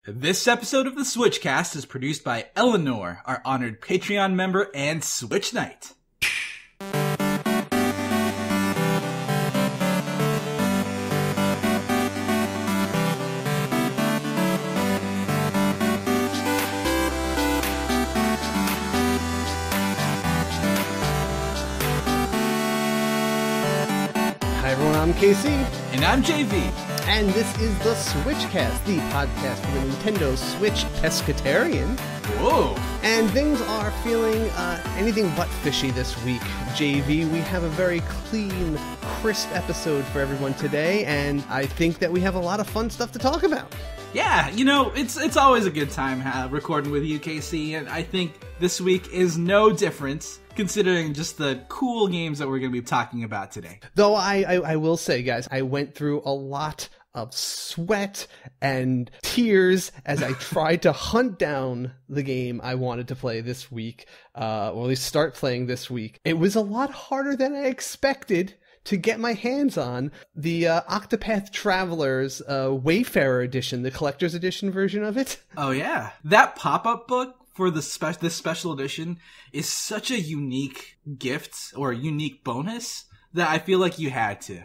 This episode of the SwitchCast is produced by Eleanor, our honored Patreon member and Switch Knight. Hi everyone, I'm KC. And I'm JV. And this is the SwitchCast, the podcast for the Nintendo Switch pescatarian. Whoa. And things are feeling anything but fishy this week. JV, we have a very clean, crisp episode for everyone today, and I think that we have a lot of fun stuff to talk about. Yeah, you know, it's always a good time recording with you, KC, and I think this week is no different, considering just the cool games that we're going to be talking about today. Though I will say, guys, I went through a lot of sweat and tears as I tried to hunt down the game I wanted to play this week, or at least start playing this week. It was a lot harder than I expected to get my hands on the Octopath Traveler's Wayfarer edition, the collector's edition version of it. Oh yeah, that pop-up book for this special edition is such a unique gift or a unique bonus that I feel like you had to.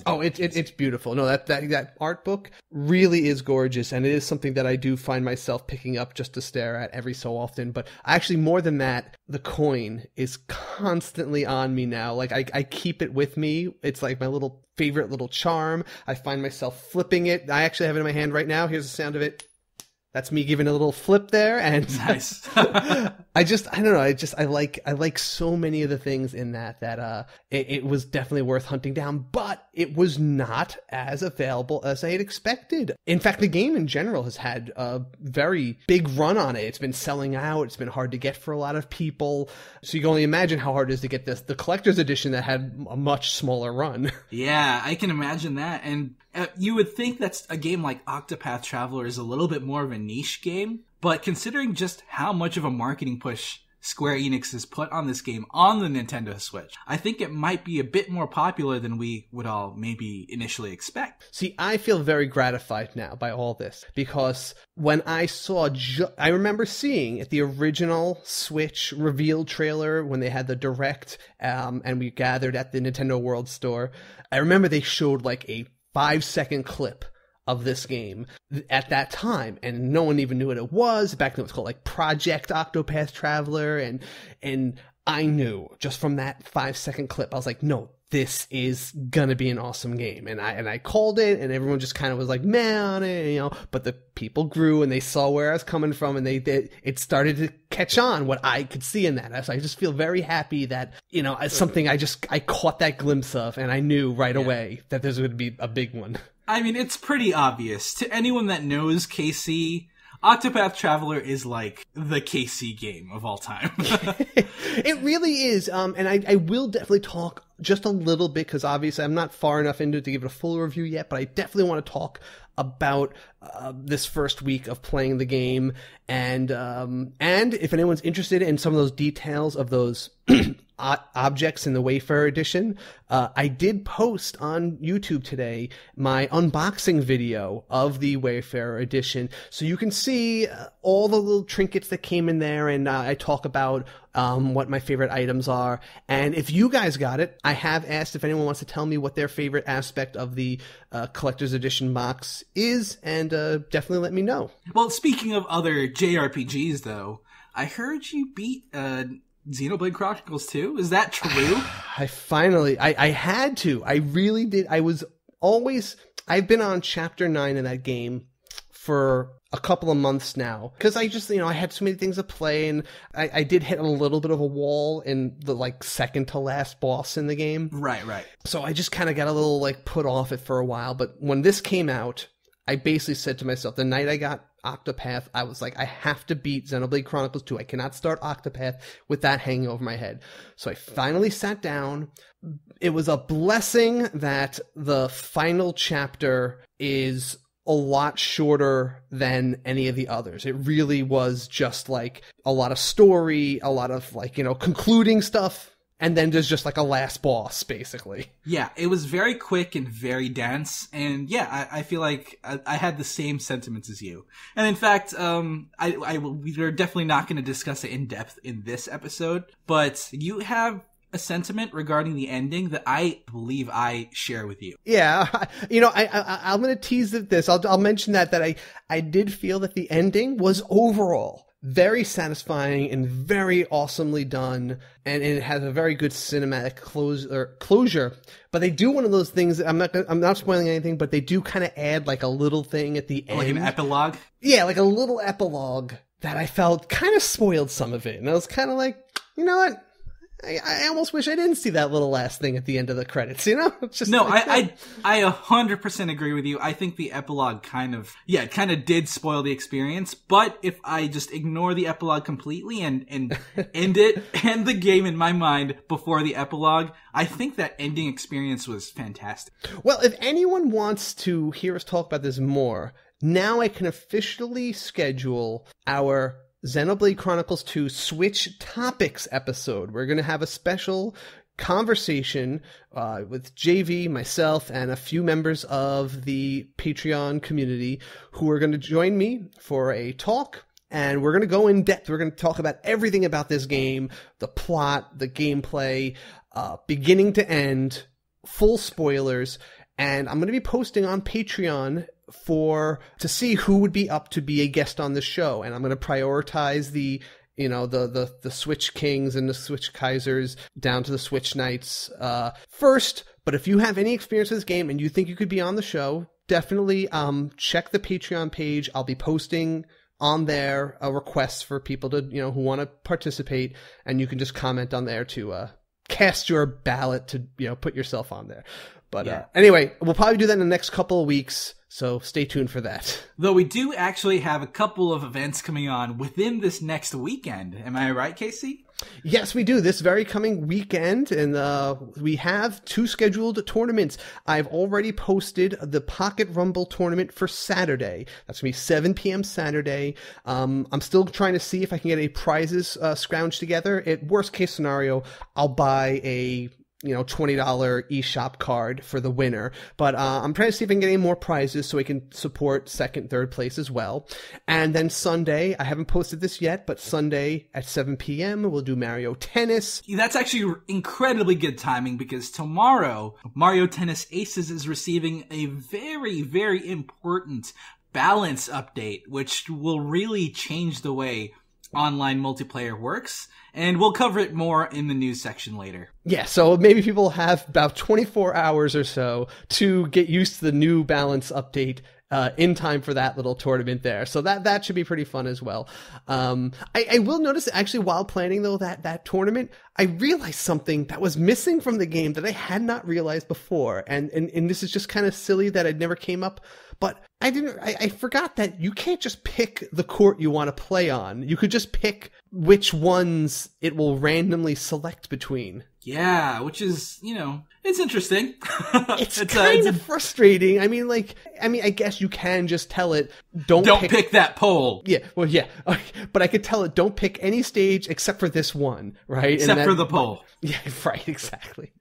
Oh, it's beautiful. No, that art book really is gorgeous, and it is something that I do find myself picking up just to stare at every so often. But actually, more than that, the coin is constantly on me now. Like I keep it with me. It's like my favorite little charm. I find myself flipping it. I actually have it in my hand right now. Here's the sound of it. That's me giving a little flip there, and nice. I don't know. I like so many of the things in that it was definitely worth hunting down, but it was not as available as I had expected. In fact, the game in general has had a very big run on it. It's been selling out. It's been hard to get for a lot of people. So you can only imagine how hard it is to get the collector's edition that had a much smaller run. Yeah, I can imagine that. And you would think that a game like Octopath Traveler is a little bit more of a niche game, but considering just how much of a marketing push Square Enix has put on this game on the Nintendo Switch, I think it might be a bit more popular than we would all maybe initially expect. See, I feel very gratified now by all this, because when I saw, I remember seeing at the original Switch reveal trailer when they had the Direct, and we gathered at the Nintendo World Store. I remember they showed like a 5-second clip of this game at that time, and no one even knew what it was. Back then it was called like Project Octopath Traveler, and I knew just from that 5-second clip, I was like, no, this is gonna be an awesome game. And I called it, and everyone just kind of was like, meh on it, you know, but the people grew and they saw where I was coming from, and it started to catch on what I could see in that. So I just feel very happy that, you know, as something I caught that glimpse of, and I knew right away that there's going to be a big one. I mean, it's pretty obvious to anyone that knows KC. Octopath Traveler is like the KC game of all time. It really is. And I will definitely talk just a little bit, because obviously I'm not far enough into it to give it a full review yet, but I definitely want to talk about this first week of playing the game, and if anyone's interested in some of those details of those objects in the Wayfarer edition, I did post on YouTube today my unboxing video of the Wayfarer edition, so you can see all the little trinkets that came in there, and I talk about what my favorite items are. And if you guys got it, I have asked if anyone wants to tell me what their favorite aspect of the collector's edition box is, and definitely let me know. Well, speaking of other JRPGs, though, I heard you beat Xenoblade Chronicles 2. Is that true? I had to. I really did. I've been on chapter 9 of that game for a couple of months now, because I just, I had so many things to play, and I did hit a little bit of a wall in the second to last boss in the game. Right. So I just kind of got a little put off it for a while, but when this came out, I basically said to myself, the night I got Octopath, I was like, I have to beat Xenoblade Chronicles 2. I cannot start Octopath with that hanging over my head. So I finally sat down. It was a blessing that the final chapter is a lot shorter than any of the others. It really was just a lot of story, a lot of concluding stuff, and then there's just like a last boss, basically. Yeah, it was very quick and very dense, and yeah, I feel like I had the same sentiments as you. And in fact, we're definitely not going to discuss it in depth in this episode, but you have a sentiment regarding the ending that I believe I share with you. Yeah, I'm going to tease this. I'll mention that I did feel that the ending was overall very satisfying and very awesomely done, and it has a very good cinematic closure. But they do one of those things. I'm not spoiling anything, but they do kind of add like a little thing at the end, like an epilogue. Yeah, like a little epilogue that I felt kind of spoiled some of it, and I was kind of like, you know what? I almost wish I didn't see that little last thing at the end of the credits, you know? It's just no, I 100% agree with you. I think the epilogue kind of did spoil the experience, but if I just ignore the epilogue completely and end the game in my mind before the epilogue, I think that ending experience was fantastic. Well, if anyone wants to hear us talk about this more, now I can officially schedule our Xenoblade Chronicles 2 Switch Topics episode. We're going to have a special conversation with JV, myself, and a few members of the Patreon community who are going to join me for a talk. And we're going to go in depth. We're going to talk about everything about this game, the plot, the gameplay, beginning to end, full spoilers. And I'm going to be posting on Patreon to see who would be up to be a guest on the show. And I'm going to prioritize the Switch Kings and the Switch Kaisers down to the Switch Knights first. But if you have any experience with this game and you think you could be on the show, definitely check the Patreon page. I'll be posting on there a request for people to, who want to participate, and you can just comment on there to cast your ballot to, put yourself on there. But anyway, we'll probably do that in the next couple of weeks, so stay tuned for that. Though we do actually have a couple of events coming on within this next weekend. Am I right, Casey? Yes, we do. This very coming weekend, and we have 2 scheduled tournaments. I've already posted the Pocket Rumble tournament for Saturday. That's going to be 7 p.m. Saturday. I'm still trying to see if I can get any prizes scrounged together. At worst case scenario, I'll buy a $20 eShop card for the winner. But I'm trying to see if I can get any more prizes so we can support second, third place as well. And then Sunday, I haven't posted this yet, but Sunday at 7 p.m. we'll do Mario Tennis. That's actually incredibly good timing, because tomorrow, Mario Tennis Aces is receiving a very, very important balance update, which will really change the way online multiplayer works. And we'll cover it more in the news section later. Yeah, so maybe people have about 24 hours or so to get used to the new balance update in time for that little tournament there. So that should be pretty fun as well. I will notice, actually, while planning, though, that tournament, I realized something that was missing from the game that I had not realized before. And this is just kind of silly that it never came up. But I forgot that you can't just pick the court you want to play on. You could just pick which ones it will randomly select between. Yeah, which is, it's interesting. It's kind of frustrating. I mean, I guess you can just tell it, don't pick that pole. Yeah, well, yeah. But I could tell it, don't pick any stage except for this one, right? Except for the pole. Yeah, right, exactly.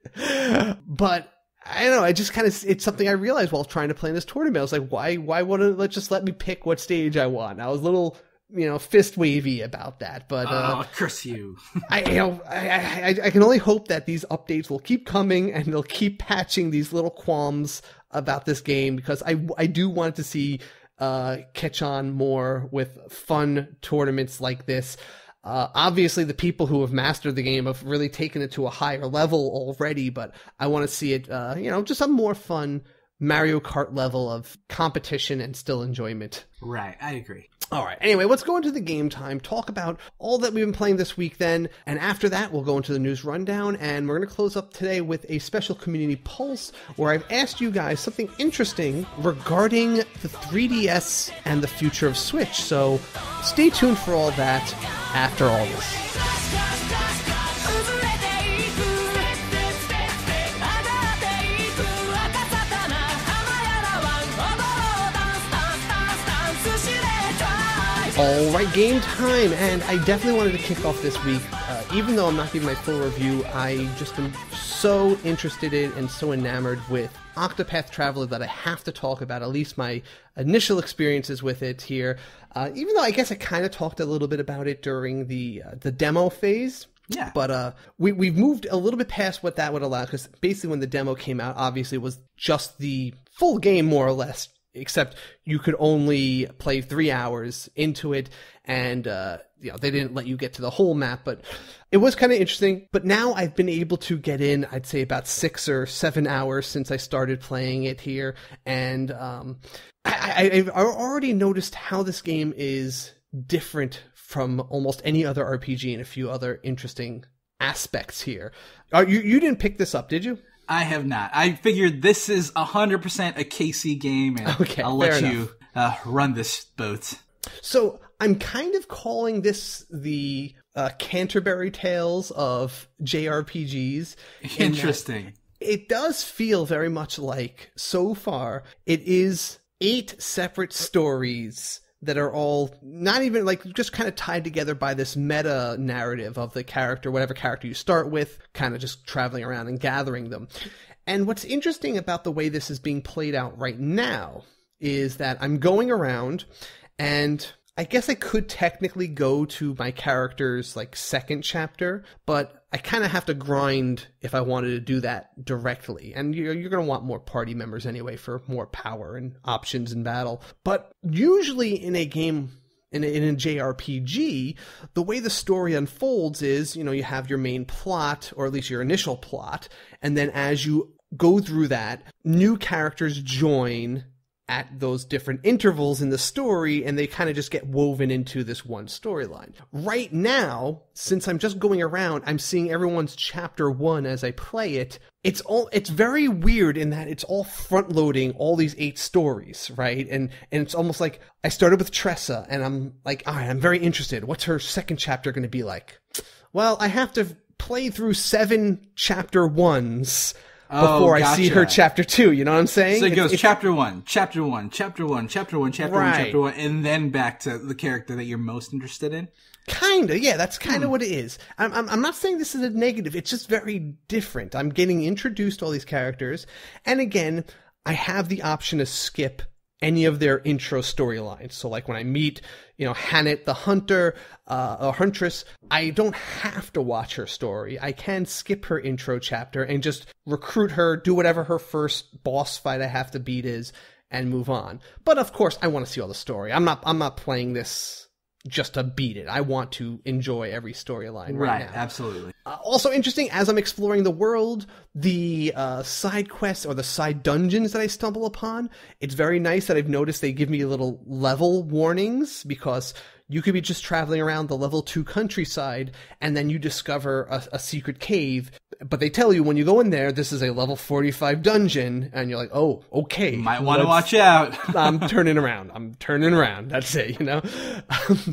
But I don't know, it's something I realized while trying to play in this tournament. I was like, why wouldn't it just let me pick what stage I want? I was a little, fist wavy about that, but curse you. I can only hope that these updates will keep coming and they'll keep patching these little qualms about this game, because I do want to see catch on more with fun tournaments like this. Obviously, the people who have mastered the game have really taken it to a higher level already, but I want to see it, just a more fun Mario Kart level of competition and still enjoyment. Right, I agree. All right, anyway, let's go into the game time, talk about all that we've been playing this week then, and after that, we'll go into the news rundown, and we're going to close up today with a special community pulse, where I've asked you guys something interesting regarding the 3DS and the future of Switch, so stay tuned for all that after all this. All right, game time, and I definitely wanted to kick off this week. Even though I'm not giving my full review, I just am so interested in and so enamored with Octopath Traveler that I have to talk about at least my initial experiences with it here. Even though I guess I kind of talked a little bit about it during the demo phase. Yeah. But we've moved a little bit past what that would allow, because basically when the demo came out, obviously it was just the full game, more or less, except you could only play 3 hours into it, and they didn't let you get to the whole map, but it was kind of interesting. But now I've been able to get in, I'd say about 6 or 7 hours since I started playing it here, and I've already noticed how this game is different from almost any other RPG and a few other interesting aspects here. You didn't pick this up, did you? I have not. I figured this is 100% a KC game, and okay, I'll let you run this boat. So I'm kind of calling this the Canterbury Tales of JRPGs. Interesting. It does feel very much like, so far, it is 8 separate stories that are all not even like just kind of tied together by this meta narrative of the character, whatever character you start with, kind of just traveling around and gathering them. And what's interesting about the way this is being played out right now is that I'm going around, and I guess I could technically go to my character's like second chapter, but I kind of have to grind if I wanted to do that directly. And you're going to want more party members anyway for more power and options in battle. But usually in a game, in a JRPG, the way the story unfolds is, you have your main plot, or at least your initial plot, and then as you go through that, new characters join at those different intervals in the story, and they kind of just get woven into this one storyline. Right now, since I'm just going around, I'm seeing everyone's chapter 1 as I play it. It's very weird in that it's all front-loading all these 8 stories, right? And it's almost like I started with Tressa, and I'm like, all right, I'm very interested. What's her second chapter going to be like? Well, I have to play through 7 chapter 1s before I see her chapter 2, you know what I'm saying? So it goes chapter 1, chapter 1, chapter 1, chapter 1, chapter 1, chapter 1, and then back to the character that you're most interested in? Kinda, yeah, that's kind of what it is. I'm not saying this is a negative, it's just very different. I'm getting introduced to all these characters, and again, I have the option to skip any of their intro storylines. So like when I meet, Hannett the hunter, or huntress, I don't have to watch her story. I can skip her intro chapter and just recruit her, do whatever her first boss fight I have to beat is, and move on. But of course, I want to see all the story. I'm not playing this just to beat it. I want to enjoy every storyline right now. Absolutely. Also interesting, as I'm exploring the world, the side quests or the side dungeons that I stumble upon, it's very nice that I've noticed they give me little level warnings, because you could be just traveling around the level 2 countryside, and then you discover a secret cave, but they tell you when you go in there, this is a level 45 dungeon, and you're like, oh, okay. Might want to watch out. I'm turning around. That's it,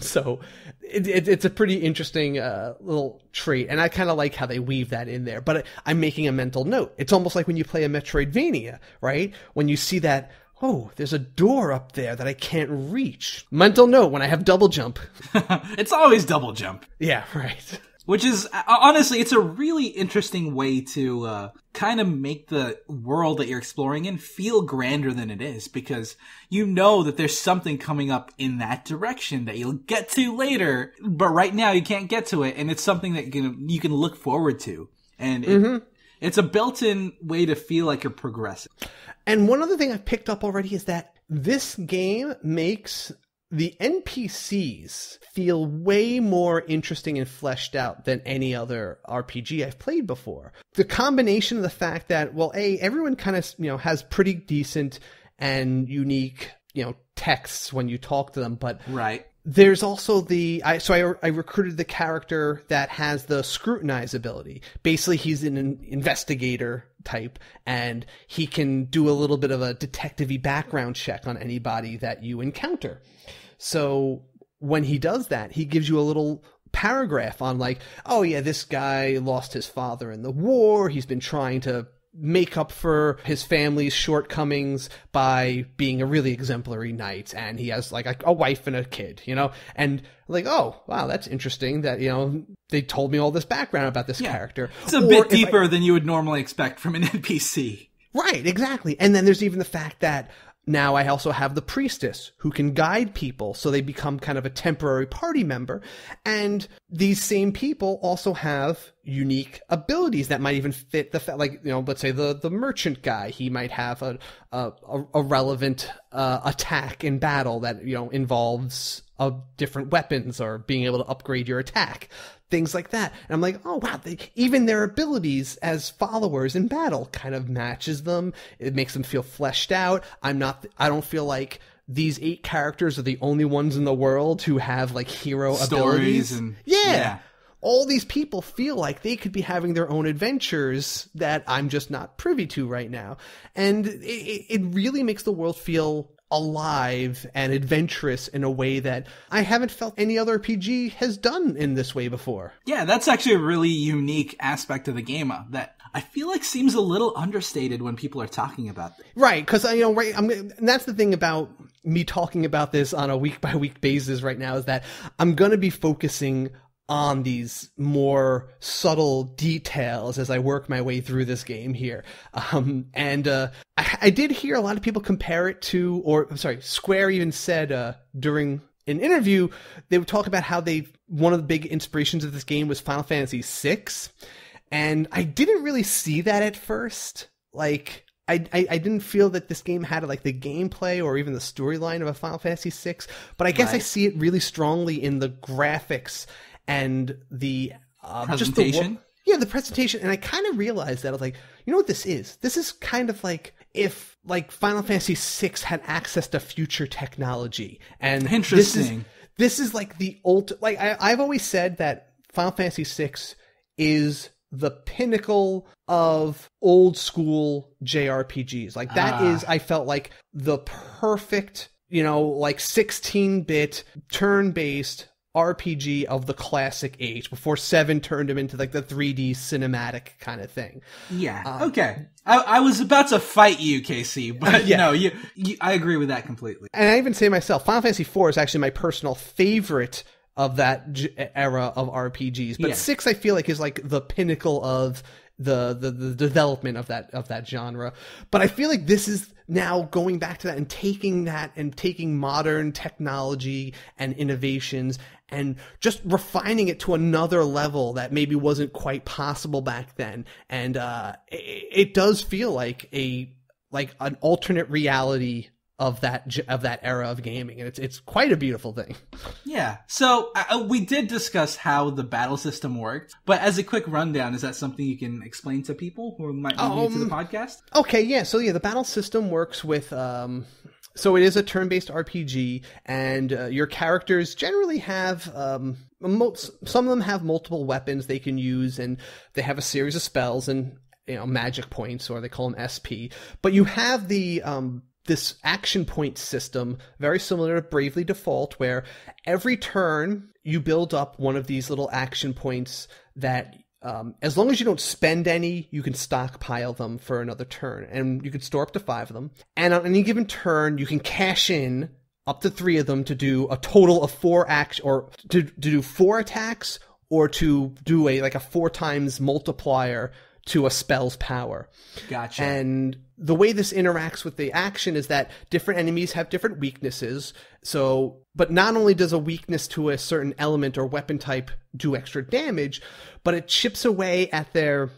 So it's a pretty interesting little trait, and I kind of like how they weave that in there, but I'm making a mental note. It's almost like when you play a Metroidvania, right? When you see that, oh, there's a door up there that I can't reach. Mental note when I have double jump. It's always double jump. Yeah, right. Which is, honestly, it's a really interesting way to kind of make the world that you're exploring in feel grander than it is, because you know that there's something coming up in that direction that you'll get to later, but right now you can't get to it, and it's something that you can look forward to. And it's a built-in way to feel like you're progressing. And one other thing I've picked up already is that this game makes the NPCs feel way more interesting and fleshed out than any other RPG I've played before. The combination of the fact that, well, everyone kind of, has pretty decent and unique, texts when you talk to them, but right. There's also I recruited the character that has the scrutinize ability. Basically, he's an investigator type, and he can do a little bit of a detective-y background check on anybody that you encounter. So when he does that, he gives you a little paragraph on like, oh yeah, this guy lost his father in the war. He's been trying to make up for his family's shortcomings by being a really exemplary knight, and he has like a wife and a kid, you know, and like, oh wow, that's interesting that, you know, they told me all this background about this character. It's a bit deeper than you would normally expect from an NPC. Right, exactly. And then there's even the fact that now I also have the priestess who can guide people, so they become kind of a temporary party member. And these same people also have unique abilities that might even fit the like, you know, let's say the merchant guy. He might have a relevant attack in battle that, you know, involves different weapons or being able to upgrade your attack. Things like that. And I'm like, oh wow, even their abilities as followers in battle kind of matches them. It makes them feel fleshed out. I don't feel like these 8 characters are the only ones in the world who have like hero abilities. And yeah. All these people feel like they could be having their own adventures that I'm just not privy to right now. And it really makes the world feel alive and adventurous in a way that I haven't felt any other RPG has done in this way before. Yeah, that's actually a really unique aspect of the game that I feel like seems a little understated when people are talking about this. Right, because, you know, right, and that's the thing about me talking about this on a week-by-week basis right now, is that I'm going to be focusing on these more subtle details as I work my way through this game here. I did hear a lot of people compare it to, Square even said during an interview, they would talk about how one of the big inspirations of this game was Final Fantasy VI. And I didn't really see that at first. Like, I didn't feel that this game had like the gameplay or even the storyline of a Final Fantasy VI, but I guess I see it really strongly in the graphics and the presentation. The presentation. And I kind of realized that I was like, you know what this is? This is kind of like if like Final Fantasy VI had access to future technology. And interesting. This is like the like I've always said that Final Fantasy VI is the pinnacle of old school JRPGs. Like that is, I felt like the perfect, you know, like 16-bit turn-based RPG of the classic age before 7 turned him into like the 3D cinematic kind of thing. Yeah. Okay. I was about to fight you, Casey, but no, you, I agree with that completely. And I even say myself, Final Fantasy IV is actually my personal favorite of that era of RPGs. But 6, I feel like, is like the pinnacle of the development of that genre. But I feel like this is now going back to that and taking modern technology and innovations and just refining it to another level that maybe wasn't quite possible back then. And it does feel like an alternate reality of that era of gaming, and it's quite a beautiful thing. Yeah. So we did discuss how the battle system worked, but as a quick rundown, is that something you can explain to people who might be new to the podcast? Okay, yeah. So the battle system works with so it is a turn-based RPG, and your characters generally have some of them have multiple weapons they can use, and they have a series of spells and, you know, magic points, or they call them SP. But you have this action point system, very similar to Bravely Default, where every turn you build up one of these little action points that, as long as you don't spend any, you can stockpile them for another turn. And you can store up to 5 of them. And on any given turn, you can cash in up to 3 of them to do a total of 4 acts, or to do 4 attacks, or to do a 4 times multiplier to a spell's power. Gotcha. And the way this interacts with the action is that different enemies have different weaknesses. So, but not only does a weakness to a certain element or weapon type do extra damage, but it chips away at their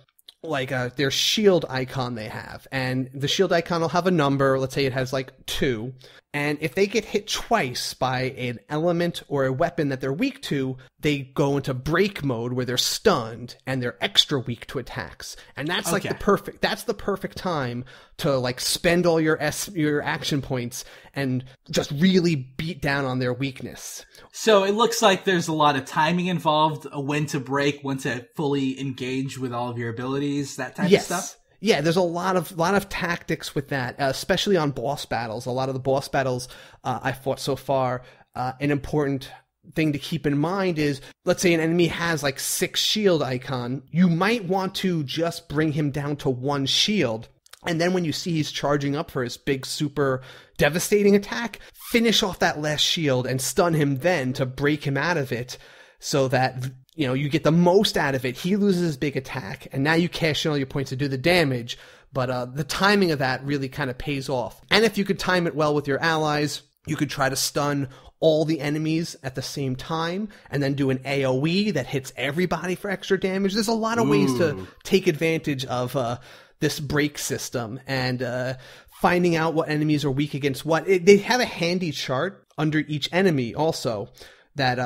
shield icon they have. And the shield icon will have a number. Let's say it has 2. And if they get hit twice by an element or a weapon that they're weak to, they go into break mode where they're stunned and they're extra weak to attacks. And that's the perfect time to spend all your action points and just really beat down on their weakness. So it looks like there's a lot of timing involved, when to break, when to fully engage with all of your abilities, that type of stuff. Yeah, there's a lot of tactics with that, especially on boss battles. A lot of the boss battles I fought so far, an important thing to keep in mind is, let's say an enemy has like 6 shield icon, you might want to just bring him down to 1 shield. And then when you see he's charging up for his big, super devastating attack, finish off that last shield and stun him then to break him out of it so that, you know, you get the most out of it. He loses his big attack, and now you cash in all your points to do the damage. But the timing of that really kind of pays off. And if you could time it well with your allies, you could try to stun all the enemies at the same time and then do an AoE that hits everybody for extra damage. There's a lot of ways to take advantage of this break system and finding out what enemies are weak against what. They have a handy chart under each enemy also that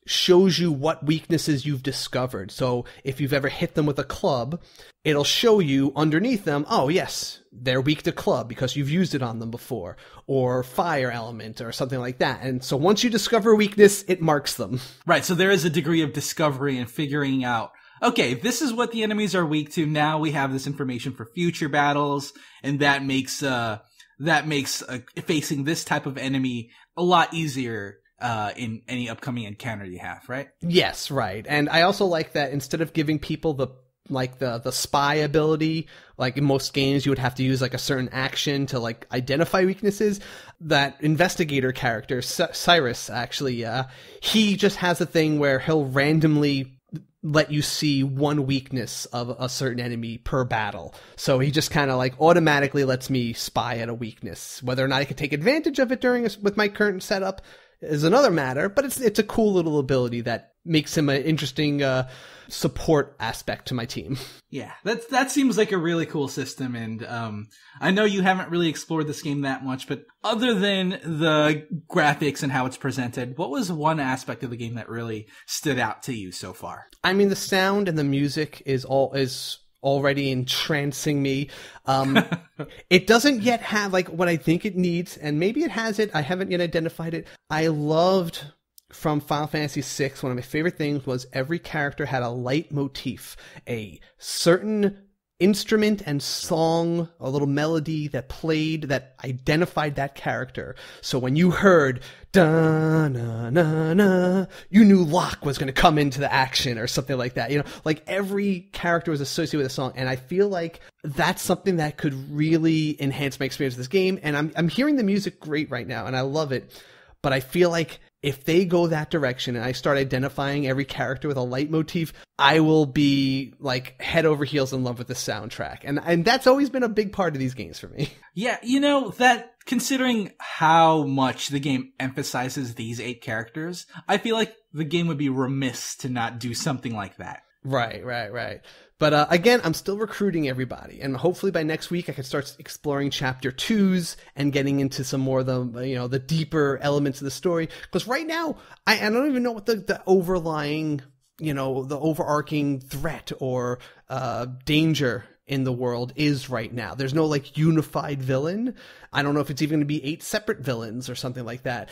shows you what weaknesses you've discovered. So if you've ever hit them with a club, it'll show you underneath them, oh yes, they're weak to club because you've used it on them before, or fire element or something like that. And so once you discover a weakness, it marks them. Right, so there is a degree of discovery and figuring out, okay, this is what the enemies are weak to. Now we have this information for future battles, and that makes facing this type of enemy a lot easier in any upcoming encounter you have, right? Yes, right. And I also like that instead of giving people the spy ability, like in most games you would have to use like a certain action to like identify weaknesses, that investigator character, Cyrus, actually, he just has a thing where he'll randomly let you see one weakness of a certain enemy per battle. So he just kind of like automatically lets me spy at a weakness. Whether or not I can take advantage of it with my current setup is another matter, but it's a cool little ability that makes him an interesting support aspect to my team. Yeah, that seems like a really cool system, and I know you haven't really explored this game that much, but other than the graphics and how it's presented, what was one aspect of the game that really stood out to you so far? I mean, the sound and the music is already entrancing me. It doesn't yet have like what I think it needs, and maybe it has it. I haven't yet identified it. I loved from Final Fantasy VI, one of my favorite things was every character had a leitmotif, a certain instrument and song, a little melody that played that identified that character. So when you heard da na na na, you knew Locke was going to come into the action or something like that. You know, like every character was associated with a song, and I feel like that's something that could really enhance my experience with this game. And I'm hearing the music great right now, and I love it. But I feel like if they go that direction and I start identifying every character with a leitmotif, I will be like head over heels in love with the soundtrack. And that's always been a big part of these games for me. Yeah, you know, that considering how much the game emphasizes these 8 characters, I feel like the game would be remiss to not do something like that. Right. But again, I'm still recruiting everybody, and hopefully by next week I can start exploring chapter 2s and getting into some more of the deeper elements of the story. Because right now, I don't even know what the overlying, the overarching threat or danger in the world is right now. There's no like unified villain. I don't know if it's even going to be 8 separate villains or something like that.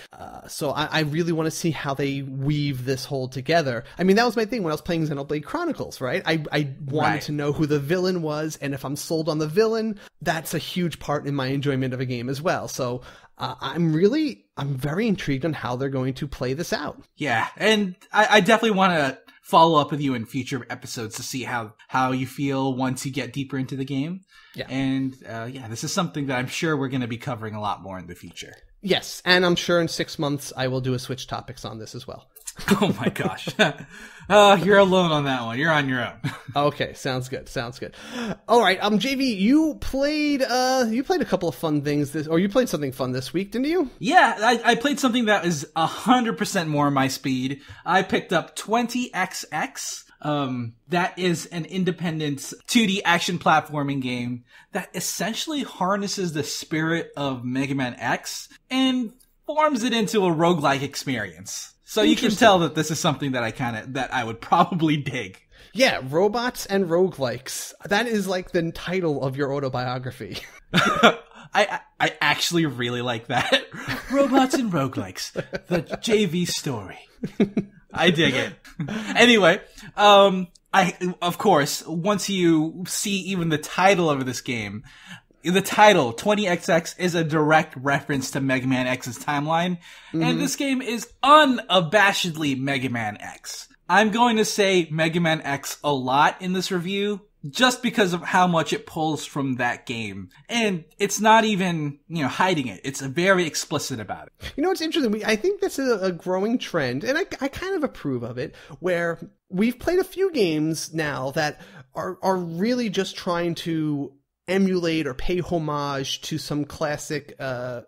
So I really want to see how they weave this whole together. I mean, that was my thing when I was playing Xenoblade Chronicles, right? I wanted to know who the villain was, and if I'm sold on the villain, that's a huge part in my enjoyment of a game as well. So I'm very intrigued on how they're going to play this out. Yeah, and I definitely want to follow up with you in future episodes to see how you feel once you get deeper into the game. Yeah. And this is something that I'm sure we're going to be covering a lot more in the future. Yes, and I'm sure in 6 months I will do a Switch Topics on this as well. Oh my gosh. You're alone on that one. You're on your own. Okay, sounds good. All right, JV, you played a couple of fun things you played something fun this week, didn't you? Yeah, I played something that is 100% more my speed. I picked up 20XX. That is an independent 2D action platforming game that essentially harnesses the spirit of Mega Man X and forms it into a roguelike experience. So you can tell that this is something that I would probably dig. Yeah, robots and roguelikes. That is like the title of your autobiography. I actually really like that. Robots and roguelikes. The JV story. I dig it. Anyway, of course, once you see even the title of this game, the title 20XX is a direct reference to Mega Man X's timeline, and this game is unabashedly Mega Man X. I'm going to say Mega Man X a lot in this review, just because of how much it pulls from that game. And it's not even, hiding it. It's very explicit about it. It's interesting. I think this is a growing trend, and I kind of approve of it, where we've played a few games now that are really just trying to emulate or pay homage to some classic,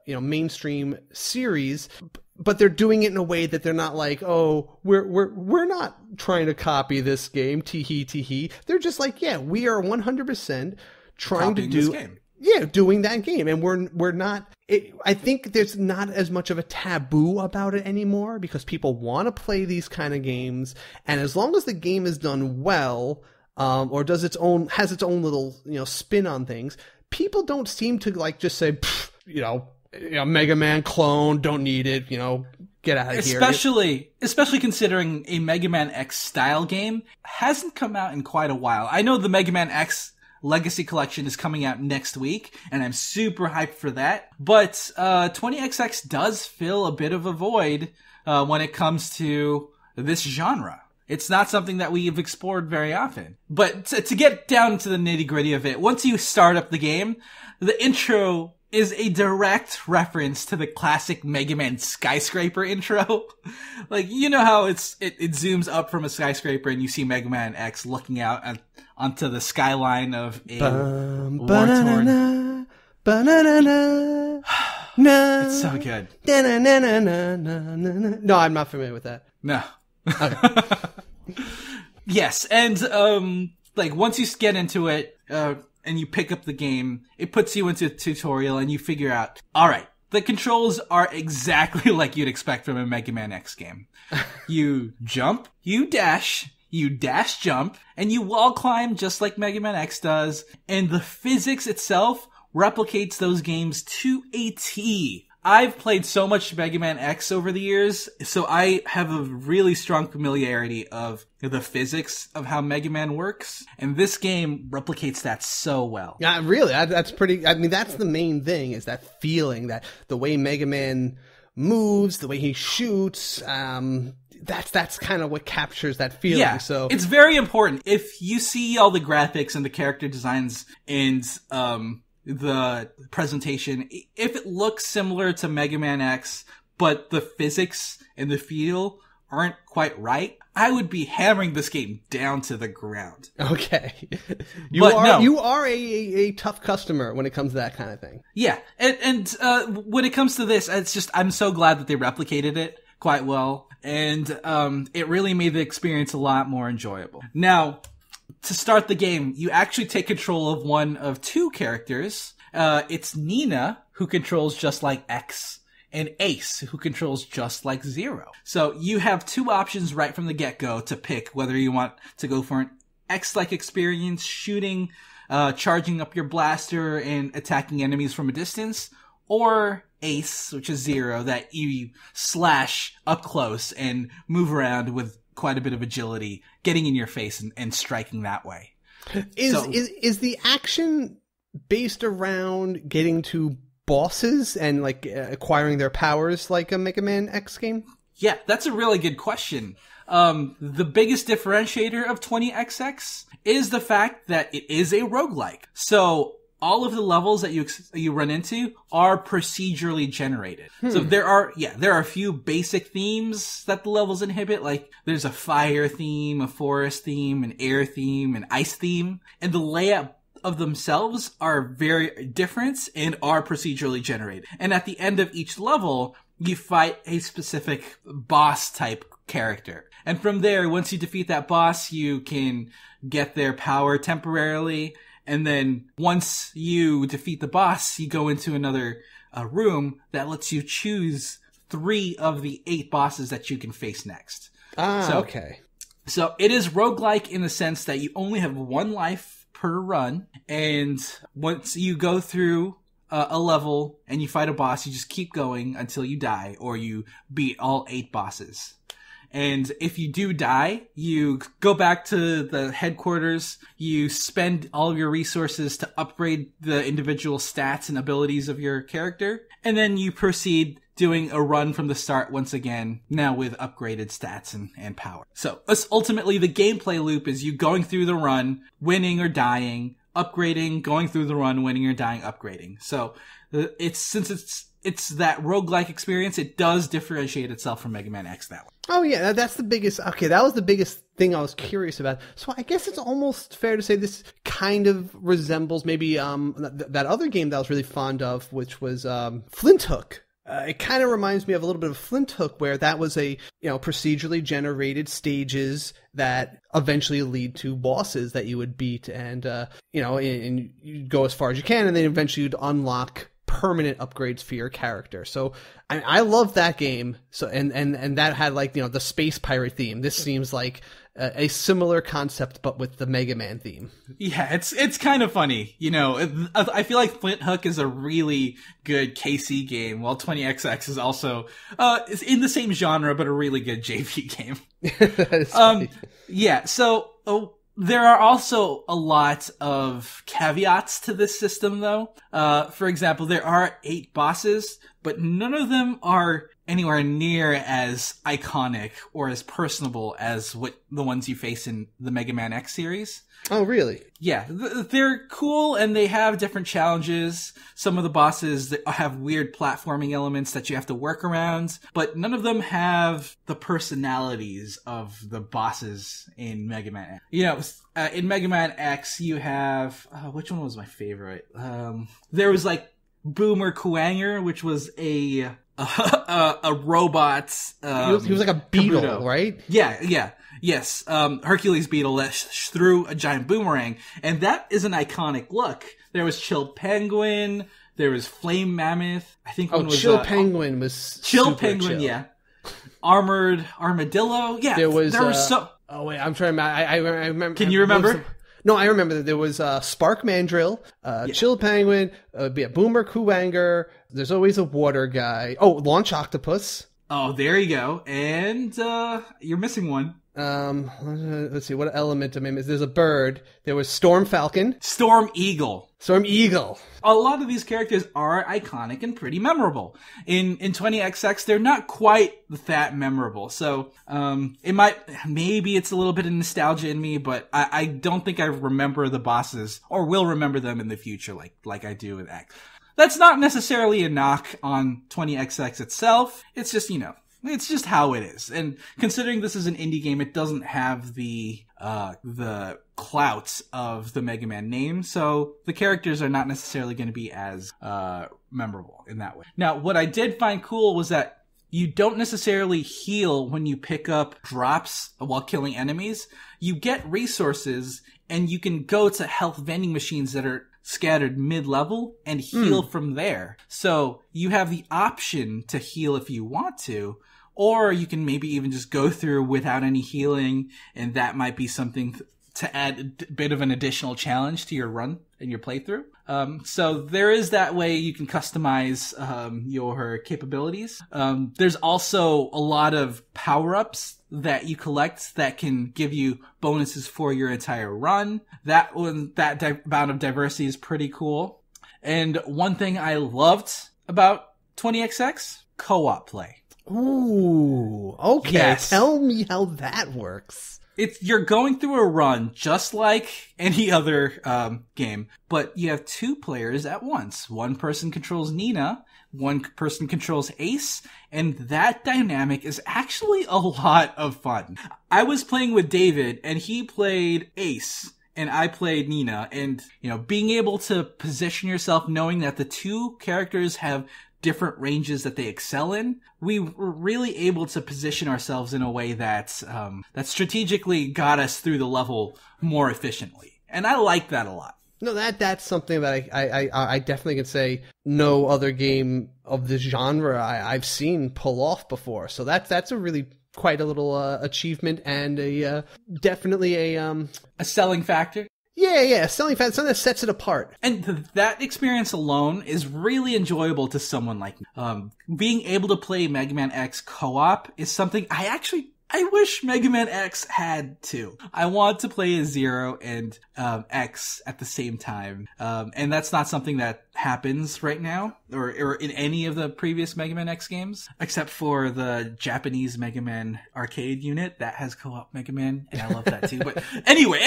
mainstream series, but they're doing it in a way that they're not like, oh, we're not trying to copy this game, tee-hee. They're just like, yeah, we are 100% trying Copying to do this game. Yeah, doing that game, and we're not. I think there's not as much of a taboo about it anymore because people want to play these kind of games, and as long as the game is done well, or has its own little spin on things, people don't seem to like just say, Mega Man clone, don't need it, get out of here. Especially considering a Mega Man X style game hasn't come out in quite a while. I know the Mega Man X Legacy Collection is coming out next week, and I'm super hyped for that. But 20XX does fill a bit of a void when it comes to this genre. It's not something that we've explored very often. But to get down to the nitty-gritty of it, once you start up the game, the intro is a direct reference to the classic Mega Man skyscraper intro. Like, how it zooms up from a skyscraper and you see Mega Man X looking out onto the skyline of a war-torn... It's so good. No, I'm not familiar with that. No. Okay. Yes, and once you get into it, and you pick up the game, it puts you into a tutorial and you figure out, alright, the controls are exactly like you'd expect from a Mega Man X game. You jump, you dash jump, and you wall climb just like Mega Man X does, and the physics itself replicates those games to a T. I've played so much Mega Man X over the years, so I have a really strong familiarity of the physics of how Mega Man works, and this game replicates that so well. Yeah, really, that's pretty... I mean, that's the main thing, is that feeling, that the way Mega Man moves, the way he shoots, that's kind of what captures that feeling. Yeah, so it's very important. If you see all the graphics and the character designs and the presentation, if it looks similar to Mega Man X, but the physics and the feel aren't quite right, I would be hammering this game down to the ground. Okay. You are a tough customer when it comes to that kind of thing. Yeah. And when it comes to this, it's just, I'm so glad that they replicated it quite well. And it really made the experience a lot more enjoyable. Now, to start the game, you actually take control of one of two characters. It's Nina, who controls just like X, and Ace, who controls just like Zero. So you have two options right from the get-go to pick whether you want to go for an X-like experience, shooting, charging up your blaster and attacking enemies from a distance, or Ace, which is Zero, that you slash up close and move around with quite a bit of agility, getting in your face and striking that way. Is the action based around getting to bosses and acquiring their powers like a Mega Man X game? Yeah, that's a really good question. The biggest differentiator of 20XX is the fact that it is a roguelike. So all of the levels that you run into are procedurally generated. So there are a few basic themes that the levels inhibit. Like there's a fire theme, a forest theme, an air theme, an ice theme, and the layout of themselves are very different and are procedurally generated. And at the end of each level, you fight a specific boss type character. And from there, once you defeat that boss, you can get their power temporarily. And then once you defeat the boss, you go into another room that lets you choose 3 of the 8 bosses that you can face next. Okay. So it is roguelike in the sense that you only have 1 life per run. And once you go through a level and you fight a boss, you just keep going until you die or you beat all 8 bosses. And if you do die, you go back to the headquarters, you spend all of your resources to upgrade the individual stats and abilities of your character, and then you proceed doing a run from the start once again, now with upgraded stats and power. So ultimately the gameplay loop is you going through the run, winning or dying, upgrading, going through the run, winning or dying, upgrading. So since it's that roguelike experience, it does differentiate itself from Mega Man X that way. Oh yeah, that's the biggest. Okay, that was the biggest thing I was curious about. So I guess it's almost fair to say this kind of resembles maybe that other game that I was really fond of, which was Flint Hook. It kind of reminds me of a little bit of Flint Hook, where that was a procedurally generated stages that eventually lead to bosses that you would beat, and and you go as far as you can, and then eventually you'd unlock permanent upgrades for your character. So I love that game. So and that had like the space pirate theme. This seems like a similar concept, but with the Mega Man theme. Yeah, it's kind of funny. I feel like Flint Hook is a really good KC game, while 20XX is also is in the same genre, but a really good JP game. That is funny. Yeah. So. There are also a lot of caveats to this system, though. For example, there are 8 bosses, but none of them are anywhere near as iconic or as personable as what the ones you face in the Mega Man X series. Oh, really? Yeah, they're cool and they have different challenges. Some of the bosses that have weird platforming elements that you have to work around, but none of them have the personalities of the bosses in Mega Man X. In Mega Man X, you have which one was my favorite? There was like Boomer Kuwanger, which was a robot. He was like a beetle, Kabuto. Right? Yeah. Yes, Hercules beetle that threw a giant boomerang, and that is an iconic look. There was Chill Penguin, there was Flame Mammoth. I think one was Chill Penguin was Chill Penguin, yeah. Armored Armadillo, yeah. There was so. Oh wait, I'm trying. I remember. Can you remember? No, I remember that there was Spark Mandrill, Chill Penguin, Boomer Kuwanger. There's always a water guy. Oh, Launch Octopus. Oh, there you go. And you're missing one. Let's see, what element of him is? There's a bird. There was Storm Falcon. Storm Eagle. A lot of these characters are iconic and pretty memorable. In 20XX, they're not quite that memorable. So, maybe it's a little bit of nostalgia in me, but I don't think I remember the bosses or will remember them in the future like I do with X. That's not necessarily a knock on 20XX itself. It's just, it's just how it is. And considering this is an indie game, it doesn't have the clout of the Mega Man name, so the characters are not necessarily going to be as memorable in that way. Now, what I did find cool was that you don't necessarily heal when you pick up drops while killing enemies. You get resources, and you can go to health vending machines that are scattered mid-level and heal from there. So you have the option to heal if you want to, or you can maybe even just go through without any healing, and that might be something to add a bit of an additional challenge to your run and your playthrough. So there is that way you can customize your capabilities. There's also a lot of power-ups that you collect that can give you bonuses for your entire run. That amount of diversity is pretty cool. And one thing I loved about 20XX, co-op play. Ooh, okay. Yes. Tell me how that works. You're going through a run just like any other game, but you have 2 players at once. One person controls Nina, one person controls Ace, and that dynamic is actually a lot of fun. I was playing with David, and he played Ace, and I played Nina, and being able to position yourself knowing that the 2 characters have different ranges that they excel in, we were really able to position ourselves in a way that that strategically got us through the level more efficiently. And I like that a lot. No, that's something that I definitely can say no other game of this genre I've seen pull off before. So that's a really quite a little achievement, and definitely a selling factor. Yeah, selling fat, something that sets it apart. And that experience alone is really enjoyable to someone like me. Being able to play Mega Man X co-op is something I actually I wish Mega Man X had two. I want to play as Zero and X at the same time. And that's not something that happens right now, or in any of the previous Mega Man X games, except for the Japanese Mega Man arcade unit that has co-op Mega Man, and I love that too. But anyway.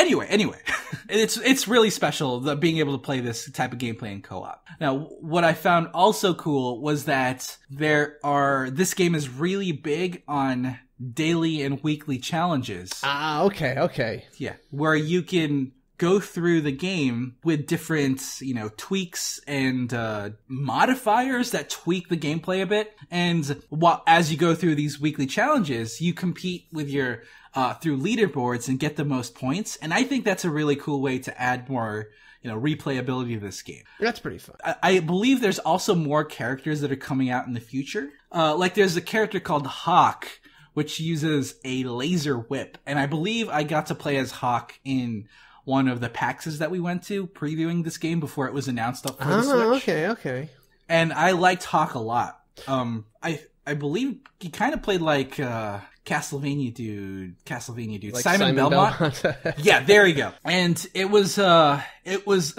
It's really special, being able to play this type of gameplay in co-op. Now, what I found also cool was that this game is really big on daily and weekly challenges. Okay. Yeah, where you can go through the game with different, tweaks and modifiers that tweak the gameplay a bit. And as you go through these weekly challenges, you compete with your through leaderboards and get the most points. And I think that's a really cool way to add more replayability to this game. That's pretty fun. I believe there's also more characters that are coming out in the future. Like there's a character called Hawk, which uses a laser whip. And I believe I got to play as Hawk in one of the PAXs that we went to previewing this game before it was announced up for the Switch. Okay. And I liked Hawk a lot. I believe he kind of played like Castlevania dude, like Simon Belmont. Yeah, there you go. And it was a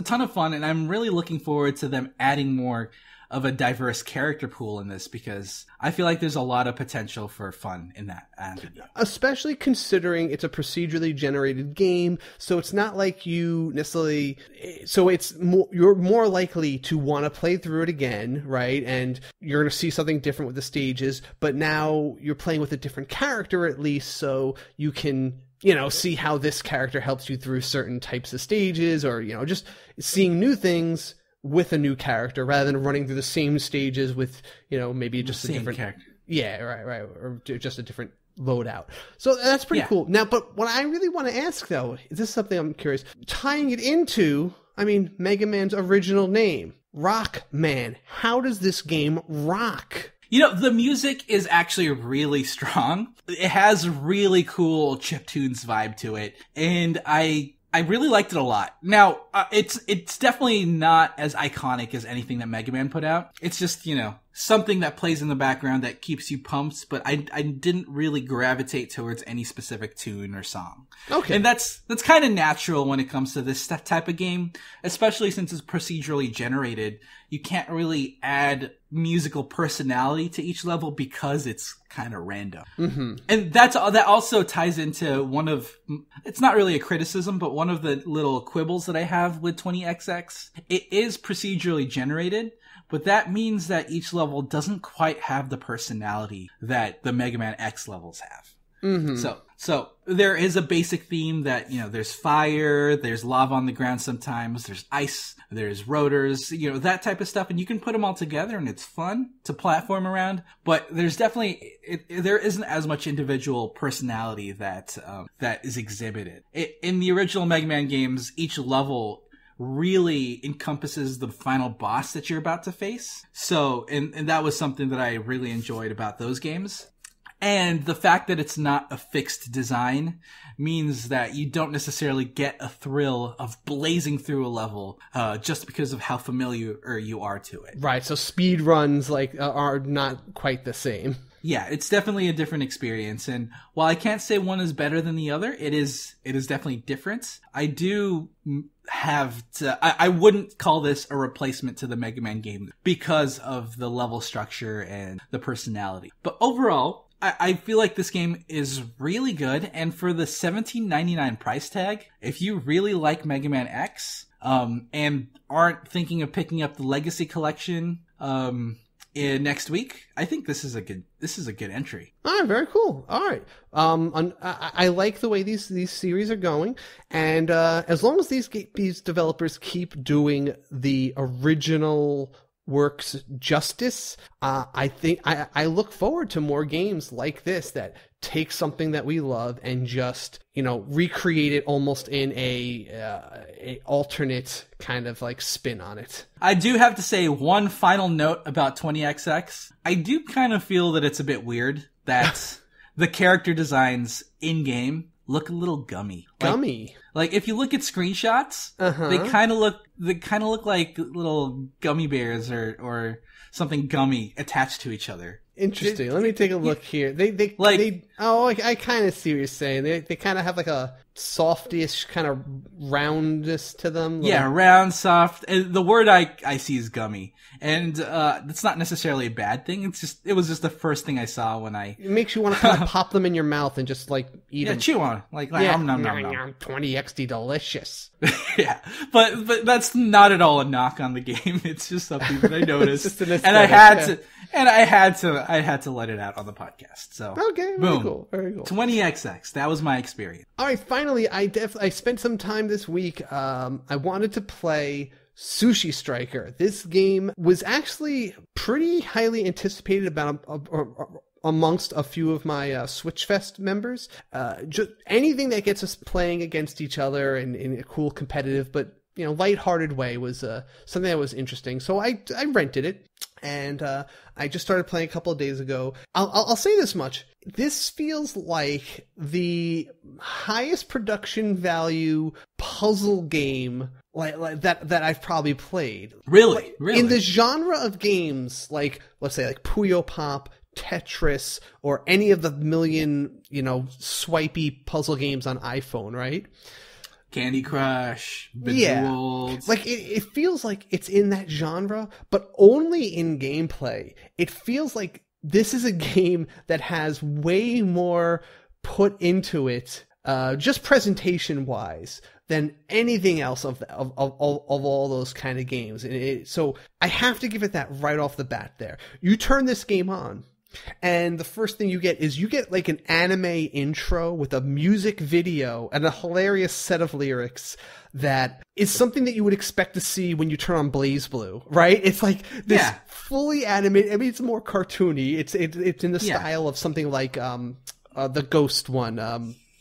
ton of fun, and I'm really looking forward to them adding more of a diverse character pool in this, because I feel like there's a lot of potential for fun in that avenue. Especially considering it's a procedurally generated game, so it's not like you necessarily... So you're more likely to want to play through it again, right? And you're going to see something different with the stages, but now you're playing with a different character at least, so you can... see how this character helps you through certain types of stages, or, just seeing new things with a new character rather than running through the same stages with, maybe just a different character. Yeah, right. Or just a different loadout. So that's pretty cool. Now, but what I really want to ask though, this is something I'm curious, tying it into, Mega Man's original name, Rockman. How does this game rock? The music is actually really strong. It has really cool chiptunes vibe to it, and I really liked it a lot. Now, it's definitely not as iconic as anything that Mega Man put out. It's just, something that plays in the background that keeps you pumped, but I didn't really gravitate towards any specific tune or song. Okay. And that's kind of natural when it comes to this type of game, especially since it's procedurally generated. You can't really add musical personality to each level because it's kind of random. Mm-hmm. And that also ties into it's not really a criticism, but one of the little quibbles that I have with 20XX. It is procedurally generated, but that means that each level doesn't quite have the personality that the Mega Man X levels have. Mm-hmm. So there is a basic theme that, there's fire, there's lava on the ground sometimes, there's ice, there's rotors, that type of stuff. And you can put them all together and it's fun to platform around. But there's definitely, there isn't as much individual personality that is exhibited. In the original Mega Man games, each level really encompasses the final boss that you're about to face. So, and that was something that I really enjoyed about those games. And the fact that it's not a fixed design means that you don't necessarily get a thrill of blazing through a level just because of how familiar you are to it. Right, so speed runs are not quite the same. Yeah, it's definitely a different experience. And while I can't say one is better than the other, it is definitely different. I do I wouldn't call this a replacement to the Mega Man game because of the level structure and the personality. But overall, I feel like this game is really good, and for the $17.99 price tag, if you really like Mega Man X, and aren't thinking of picking up the Legacy Collection, next week, I think this is a good entry. All right, very cool. All right, I like the way these series are going, and as long as these developers keep doing the original works justice, I think I look forward to more games like this that take something that we love and just recreate it almost in a alternate kind of spin on it. I do have to say one final note about 20XX. I do kind of feel that it's a bit weird that the character designs in game look a little gummy. Like if you look at screenshots, they kind of look like little gummy bears or something gummy attached to each other. Interesting. Let me take a look here. I kind of see what you're saying. They kind of have like a softish kind of roundness to them. Yeah, round, soft. And the word I see is gummy. And that's not necessarily a bad thing. It was just the first thing I saw when I... It makes you want to kind of pop them in your mouth and just like eat them. Yeah, chew on. Nom, nom, 20XD delicious. Yeah, but that's not at all a knock on the game. It's just something that I noticed. Just an aesthetic, and I had to let it out on the podcast. So okay, boom, very cool. 20XX. That was my experience. All right, finally, I spent some time this week. I wanted to play Sushi Striker. This game was actually pretty highly anticipated amongst a few of my Switch Fest members. Just anything that gets us playing against each other in a cool competitive but lighthearted way was something that was interesting. So I rented it, and I just started playing a couple of days ago. I'll say this much. This feels like the highest production value puzzle game like that I've probably played. Really? In the genre of games, like, let's say, like Puyo Pop, Tetris, or any of the million, swipey puzzle games on iPhone, right? Candy Crush, Bejeweled. Yeah. Like, it feels like it's in that genre, but only in gameplay. It feels like this is a game that has way more put into it, just presentation-wise, than anything else of all those kind of games. So I have to give it that right off the bat there. You turn this game on, and the first thing you get like an anime intro with a music video and a hilarious set of lyrics that is something that you would expect to see when you turn on BlazBlue, right? It's like this fully animated. I mean, it's more cartoony. It's in the style of something like the Ghost one,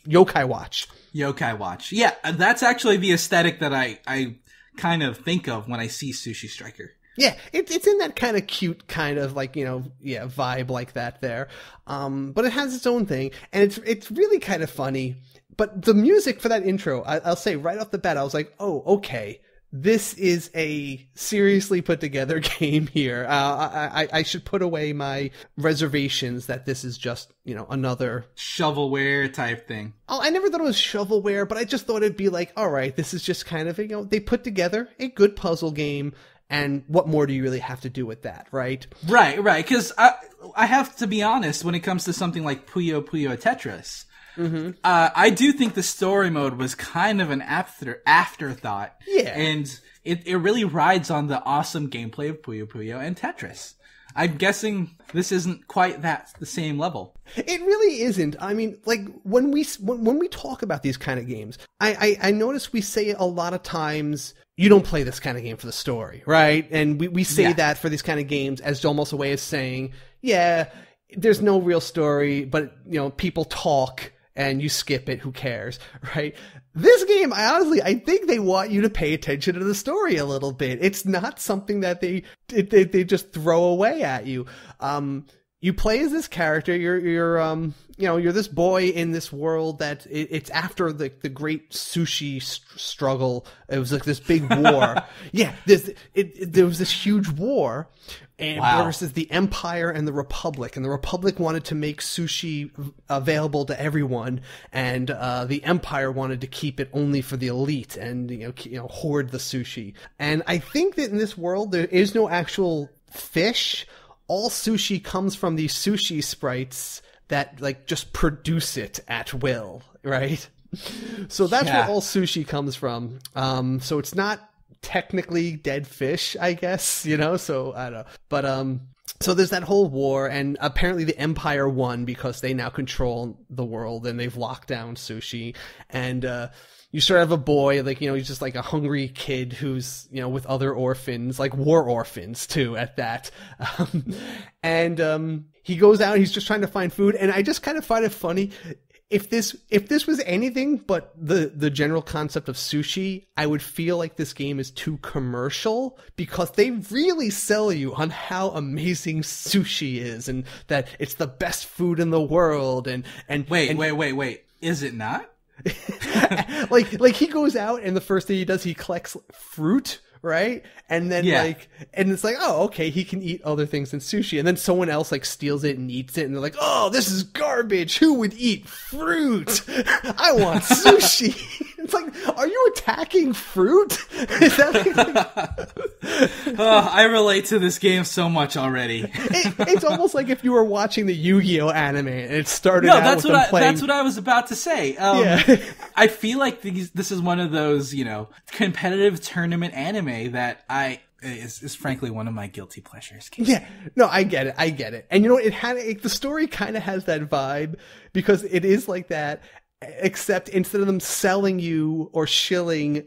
Yokai Watch. Yokai Watch. Yeah, that's actually the aesthetic that I kind of think of when I see Sushi Striker. Yeah, it's in that kind of cute kind of like, vibe like that there. But it has its own thing, and it's really kind of funny. But the music for that intro, I'll say right off the bat, I was like, oh, okay. This is a seriously put together game here. I should put away my reservations that this is just, another shovelware type thing. Oh, I never thought it was shovelware, but I just thought it'd be like, all right, this is just kind of, they put together a good puzzle game. And what more do you really have to do with that, right? Right. Because I have to be honest, when it comes to something like Puyo Puyo Tetris, I do think the story mode was kind of an afterthought. Yeah. And it really rides on the awesome gameplay of Puyo Puyo and Tetris. I'm guessing this isn't quite the same level. It really isn't. I mean, like, when we talk about these kind of games, I notice we say a lot of times, you don't play this kind of game for the story, right? And we say that for these kind of games as almost a way of saying, yeah, there's no real story, but, people talk and you skip it, who cares, right? This game, I think they want you to pay attention to the story a little bit. It's not something that they just throw away at you. You play as this character. You're this boy in this world that it's after the great sushi struggle. It was like this big war. Yeah, there was this huge war, and versus the Empire and the Republic. And the Republic wanted to make sushi available to everyone, and the Empire wanted to keep it only for the elite and hoard the sushi. And I think that in this world there is no actual fish. All sushi comes from these sushi sprites that like just produce it at will, right? So that's where all sushi comes from. So it's not technically dead fish, I guess, so I don't know. But so there's that whole war, and apparently the Empire won because they now control the world and they've locked down sushi. And you sort of have a boy, like, he's just like a hungry kid who's, with other orphans, like war orphans too, at that. And he goes out, he's just trying to find food. And I just kind of find it funny. If this was anything but the general concept of sushi, I would feel like this game is too commercial, because they really sell you on how amazing sushi is and that it's the best food in the world. And wait. Is it not? like he goes out and the first thing he does, he collects fruit, right? And then and it's like, oh, okay, he can eat other things than sushi. And then someone else like steals it and eats it, and they're like, oh, this is garbage. Who would eat fruit? I want sushi. It's like, are you attacking fruit? Is that like... I relate to this game so much already. It's almost like if you were watching the Yu-Gi-Oh anime and it started out with them playing... That's what I was about to say. I feel like this is one of those, competitive tournament anime that is frankly one of my guilty pleasures. Yeah, no, I get it. And the story kind of has that vibe because it is like that, except instead of them selling you or shilling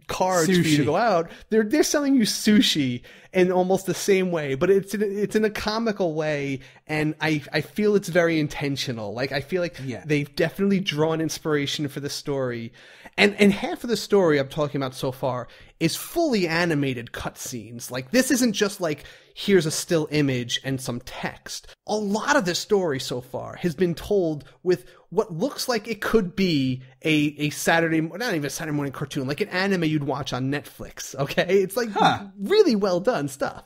cards for you to go out, they're selling you sushi in almost the same way, but it's in a comical way, and I feel it's very intentional. Like, I feel like they've definitely drawn inspiration for the story, and half of the story I'm talking about so far is fully animated cutscenes. Like, this isn't just like, here's a still image and some text. A lot of the story so far has been told with what looks like it could be a Saturday, not even a Saturday morning cartoon, like an anime you'd watch on Netflix, okay? It's like really well done stuff.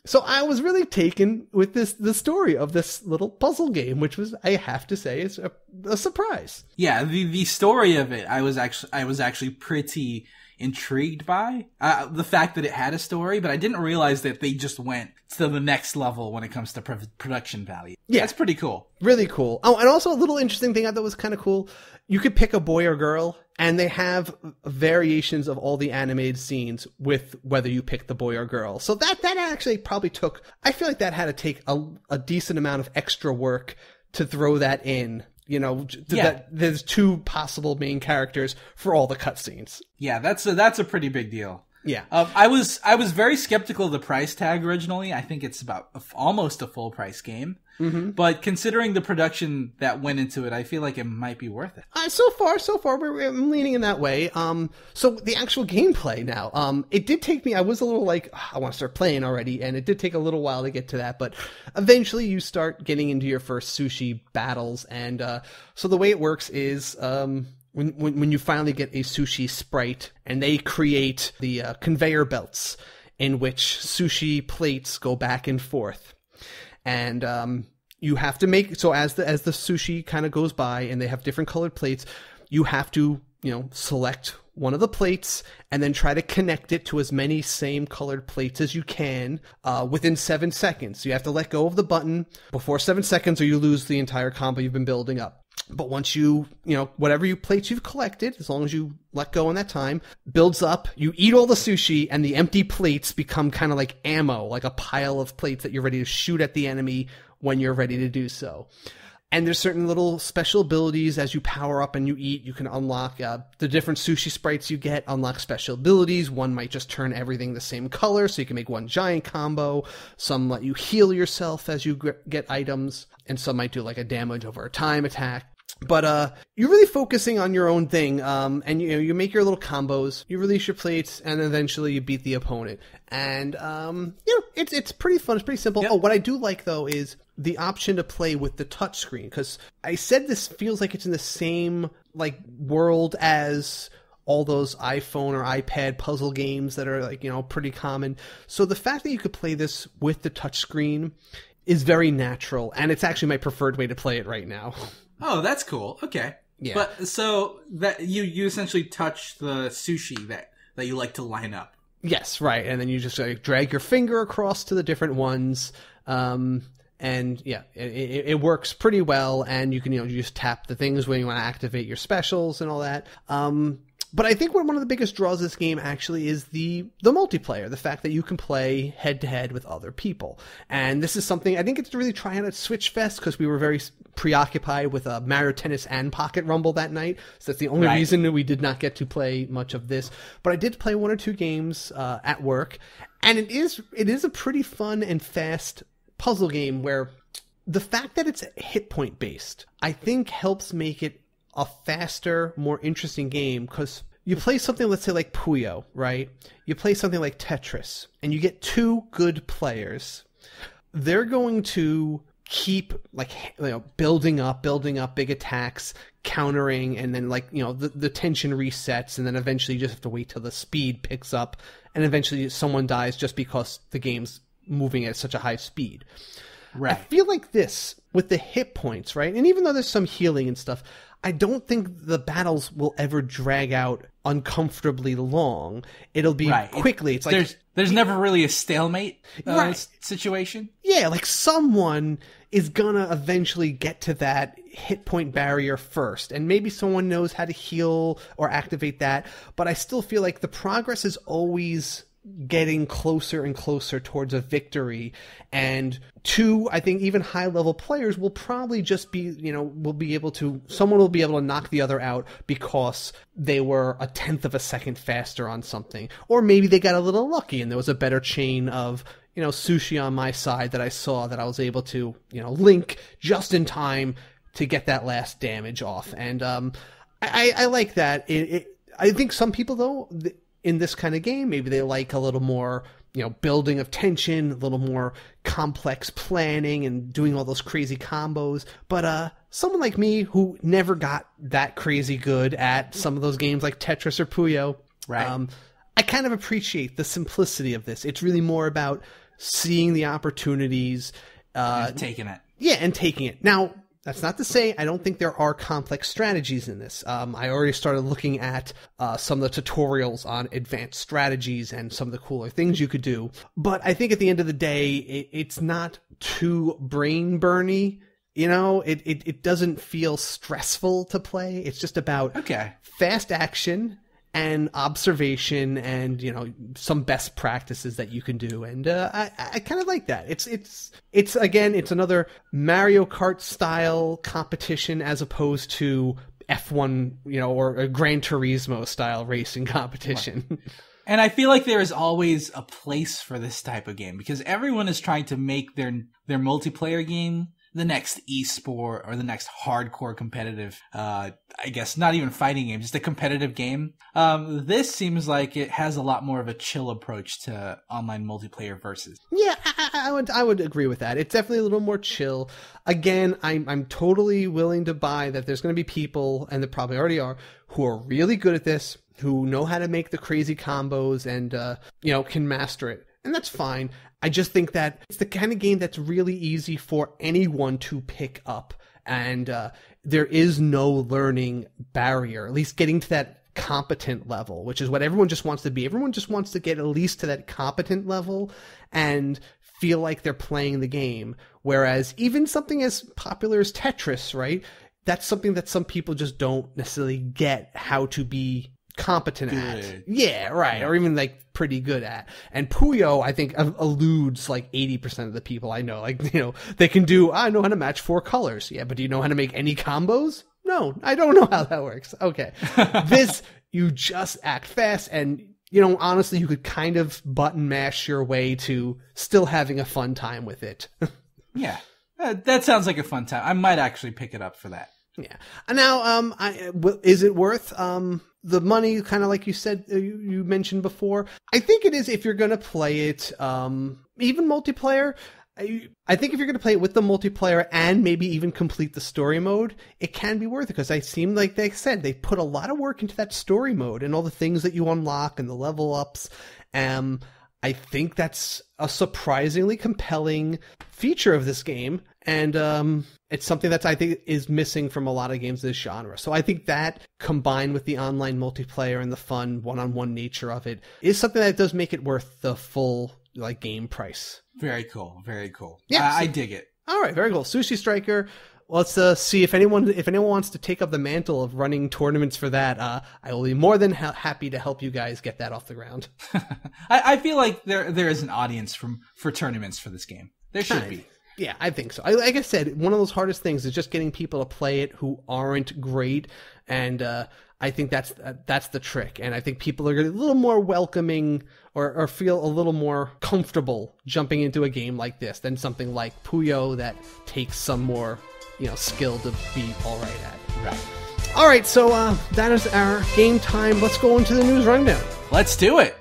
So I was really taken with the story of this little puzzle game, which was, I have to say, is a surprise. Yeah, the story of it, I was actually pretty intrigued by the fact that it had a story, but I didn't realize that they just went to the next level when it comes to production value. Yeah, that's pretty cool. Really cool. Oh, and also a little interesting thing I thought was kind of cool. You could pick a boy or girl, and they have variations of all the animated scenes with whether you pick the boy or girl. So that actually probably took, I feel like that had to take a decent amount of extra work to throw that in. That there's two possible main characters for all the cutscenes. Yeah, that's a pretty big deal. Yeah. I was very skeptical of the price tag originally. I think it's about almost a full price game. Mm-hmm. But considering the production that went into it, I feel like it might be worth it. So far, I'm leaning in that way. So the actual gameplay now, it did take me, I was a little like, I want to start playing already, and it did take a little while to get to that, but eventually you start getting into your first sushi battles, and so the way it works is, when you finally get a sushi sprite, and they create the conveyor belts in which sushi plates go back and forth. And you have to make, so as the sushi kind of goes by and they have different colored plates, you have to, select one of the plates and then try to connect it to as many same colored plates as you can within 7 seconds. So you have to let go of the button before 7 seconds or you lose the entire combo you've been building up. But once whatever plates you've collected, as long as you let go in that time, builds up, you eat all the sushi, and the empty plates become kind of like ammo, like a pile of plates that you're ready to shoot at the enemy when you're ready to do so. And there's certain little special abilities as you power up and you eat. You can unlock the different sushi sprites you get, unlock special abilities. One might just turn everything the same color, so you can make one giant combo. Some let you heal yourself as you get items, and some might do like a damage over a time attack. But you're really focusing on your own thing, and you make your little combos, you release your plates, and eventually you beat the opponent. And it's pretty fun, it's pretty simple. Yep. Oh, what I do like though is the option to play with the touchscreen, because I said this feels like it's in the same like world as all those iPhone or iPad puzzle games that are like pretty common. So the fact that you could play this with the touchscreen is very natural, and it's actually my preferred way to play it right now. Oh, that's cool. Okay. Yeah. But so that you essentially touch the sushi that you like to line up. Yes, right. And then you just drag your finger across to the different ones. And yeah, it works pretty well. And you can, you just tap the things when you want to activate your specials and all that. But I think one of the biggest draws of this game actually is the multiplayer, the fact that you can play head-to-head with other people. And this is something, I think it's really trying at Switch Fest, because we were very preoccupied with Mario Tennis and Pocket Rumble that night. So that's the only reason that we did not get to play much of this. But I did play one or two games at work. And it is a pretty fun and fast puzzle game where the fact that it's hit point based, I think helps make it a faster, more interesting game, because you play something, let's say like Puyo, right? You play something like Tetris, and you get two good players. They're going to keep building up big attacks, countering, and then the tension resets, and then eventually you just have to wait till the speed picks up, and eventually someone dies just because the game's moving at such a high speed. Right. I feel like this with the hit points, right? And even though there's some healing and stuff, I don't think the battles will ever drag out uncomfortably long. It'll be quickly. It's like there's never really a stalemate situation. Yeah, like someone is gonna eventually get to that hit point barrier first, and maybe someone knows how to heal or activate that, but I still feel like the progress is always getting closer and closer towards a victory. And two, I think even high level players will probably just be, someone will be able to knock the other out because they were a 1/10 of a second faster on something. Or maybe they got a little lucky and there was a better chain of, sushi on my side that I saw that I was able to, link just in time to get that last damage off. And I like that. I think some people, though, in this kind of game, maybe they like a little more, building of tension, a little more complex planning and doing all those crazy combos. But someone like me who never got that crazy good at some of those games like Tetris or Puyo, I kind of appreciate the simplicity of this. It's really more about seeing the opportunities. And taking it. Yeah, and taking it. Now, that's not to say I don't think there are complex strategies in this. I already started looking at some of the tutorials on advanced strategies and some of the cooler things you could do. But I think at the end of the day, it's not too brain-burny. It doesn't feel stressful to play. It's just about fast action and observation and, some best practices that you can do. And I kind of like that. It's again, it's another Mario Kart style competition as opposed to F1, or a Gran Turismo style racing competition. Right. And I feel like there is always a place for this type of game because everyone is trying to make their multiplayer game the next esport or the next hardcore competitive, I guess not even fighting game, just a competitive game. This seems like it has a lot more of a chill approach to online multiplayer versus. Yeah, I would agree with that. It's definitely a little more chill. Again, I'm totally willing to buy that there's going to be people, and there probably already are, who are really good at this, who know how to make the crazy combos and, can master it. And that's fine. I just think that it's the kind of game that's really easy for anyone to pick up. And there is no learning barrier, at least getting to that competent level, which is what everyone just wants to be. Everyone just wants to get at least to that competent level and feel like they're playing the game. Whereas even something as popular as Tetris, right? That's something that some people just don't necessarily get how to be competent at. Yeah, right. Yeah. Or even pretty good at. And Puyo, I think, eludes 80% of the people I know. They can do, I know how to match 4 colors. Yeah, but do you know how to make any combos? No, I don't know how that works. Okay. This, you just act fast and, honestly, you could kind of button mash your way to still having a fun time with it. Yeah. That sounds like a fun time. I might actually pick it up for that. Yeah. Now, is it worth the money? Kind of like you said, you mentioned before. I think it is if you're going to play it, even multiplayer. I think if you're going to play it with the multiplayer and maybe even complete the story mode, it can be worth it because I seem like they said they put a lot of work into that story mode and all the things that you unlock and the level ups. I think that's a surprisingly compelling feature of this game. And it's something that I think is missing from a lot of games of this genre. So I think that combined with the online multiplayer and the fun one-on-one nature of it is something that does make it worth the full game price. Very cool. Very cool. Yeah, I dig it. All right. Very cool. Sushi Striker. Let's see if anyone wants to take up the mantle of running tournaments for that. I will be more than happy to help you guys get that off the ground. I feel like there is an audience for tournaments for this game. There should be. Yeah, I think so. Like I said, one of those hardest things is just getting people to play it who aren't great, and I think that's the trick. And I think people are a little more welcoming or feel a little more comfortable jumping into a game like this than something like Puyo that takes some more skill to be all right at. Right. All right, so that is our game time. Let's go into the news rundown. Let's do it.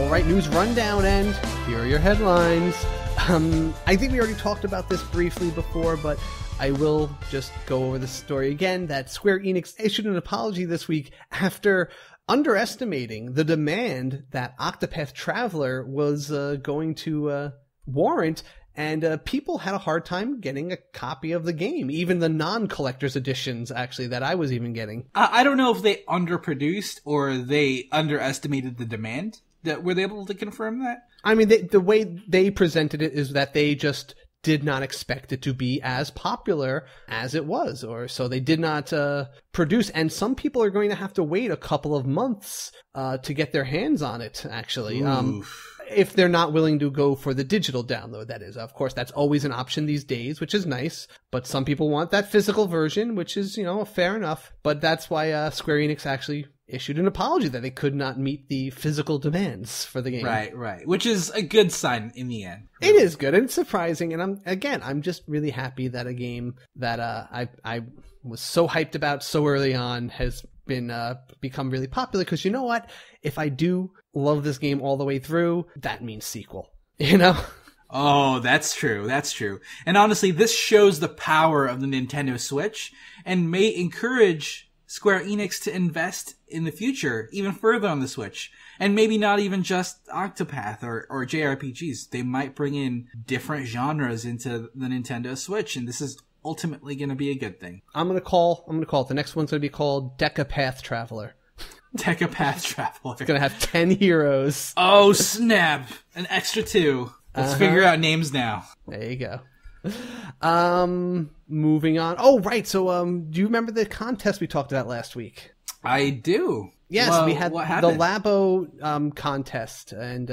All right, news rundown, and here are your headlines. I think we already talked about this briefly before, but I will just go over the story again, that Square Enix issued an apology this week after underestimating the demand that Octopath Traveler was going to warrant, and people had a hard time getting a copy of the game, even the non-collector's editions, actually, that I was even getting. I don't know if they underproduced or they underestimated the demand. Were they able to confirm that? I mean, the way they presented it is that they just did not expect it to be as popular as it was, or so they did not produce. And some people are going to have to wait a couple of months to get their hands on it, actually. If they're not willing to go for the digital download, that is. Of course, that's always an option these days, which is nice. But some people want that physical version, which is, fair enough. But that's why Square Enix actually issued an apology that they could not meet the physical demands for the game. Right. Which is a good sign in the end. It is good, and it's surprising, and I'm just really happy that a game that I was so hyped about so early on has been become really popular, because you know what? If I do love this game all the way through, that means sequel, Oh, that's true. And honestly, this shows the power of the Nintendo Switch and may encourage Square Enix to invest in the future even further on the Switch. And maybe not even just Octopath or JRPGs. They might bring in different genres into the Nintendo Switch, and this is ultimately going to be a good thing. I'm going to call it. The next one's going to be called Decapath Traveler. Decapath Traveler. It's going to have 10 heroes. Oh, snap. An extra 2. Let's figure out names now. There you go. Moving on. Oh, right. So, do you remember the contest we talked about last week? I do. Yes, well, we had the Labo contest, and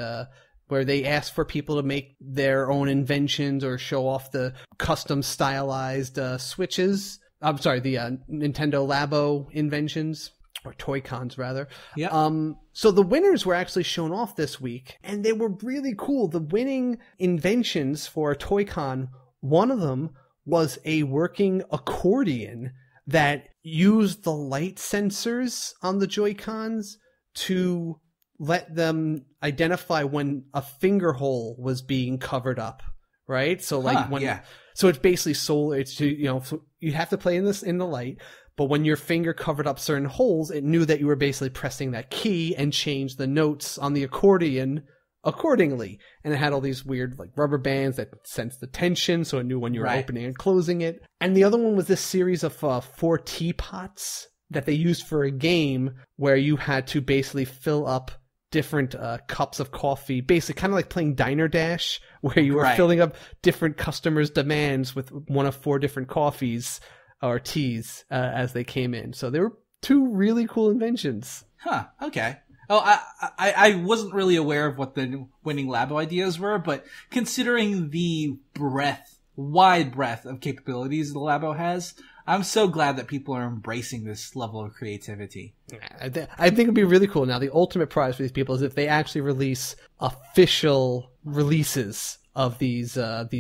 where they asked for people to make their own inventions or show off the custom stylized Switches. I'm sorry, the Nintendo Labo inventions. Or Toy-Cons, rather. Yeah. So the winners were actually shown off this week, and they were really cool. The winning inventions for a Toy-Con, one of them was a working accordion that used the light sensors on the Joy-Cons to let them identify when a finger hole was being covered up, right? So so it's basically solar. It's so you have to play in the light. But when your finger covered up certain holes, it knew that you were basically pressing that key and changed the notes on the accordion accordingly. And it had all these weird rubber bands that sensed the tension, so it knew when you were opening and closing it. And the other one was this series of 4 teapots that they used for a game where you had to basically fill up different cups of coffee, basically kind of like playing Diner Dash, where you were filling up different customers' demands with one of 4 different coffees or teas as they came in. So there were 2 really cool inventions. Huh, okay. Oh, I wasn't really aware of what the winning Labo ideas were, but considering the wide breadth of capabilities the Labo has, I'm so glad that people are embracing this level of creativity. I think it'd be really cool. Now, the ultimate prize for these people is if they actually release official releases of these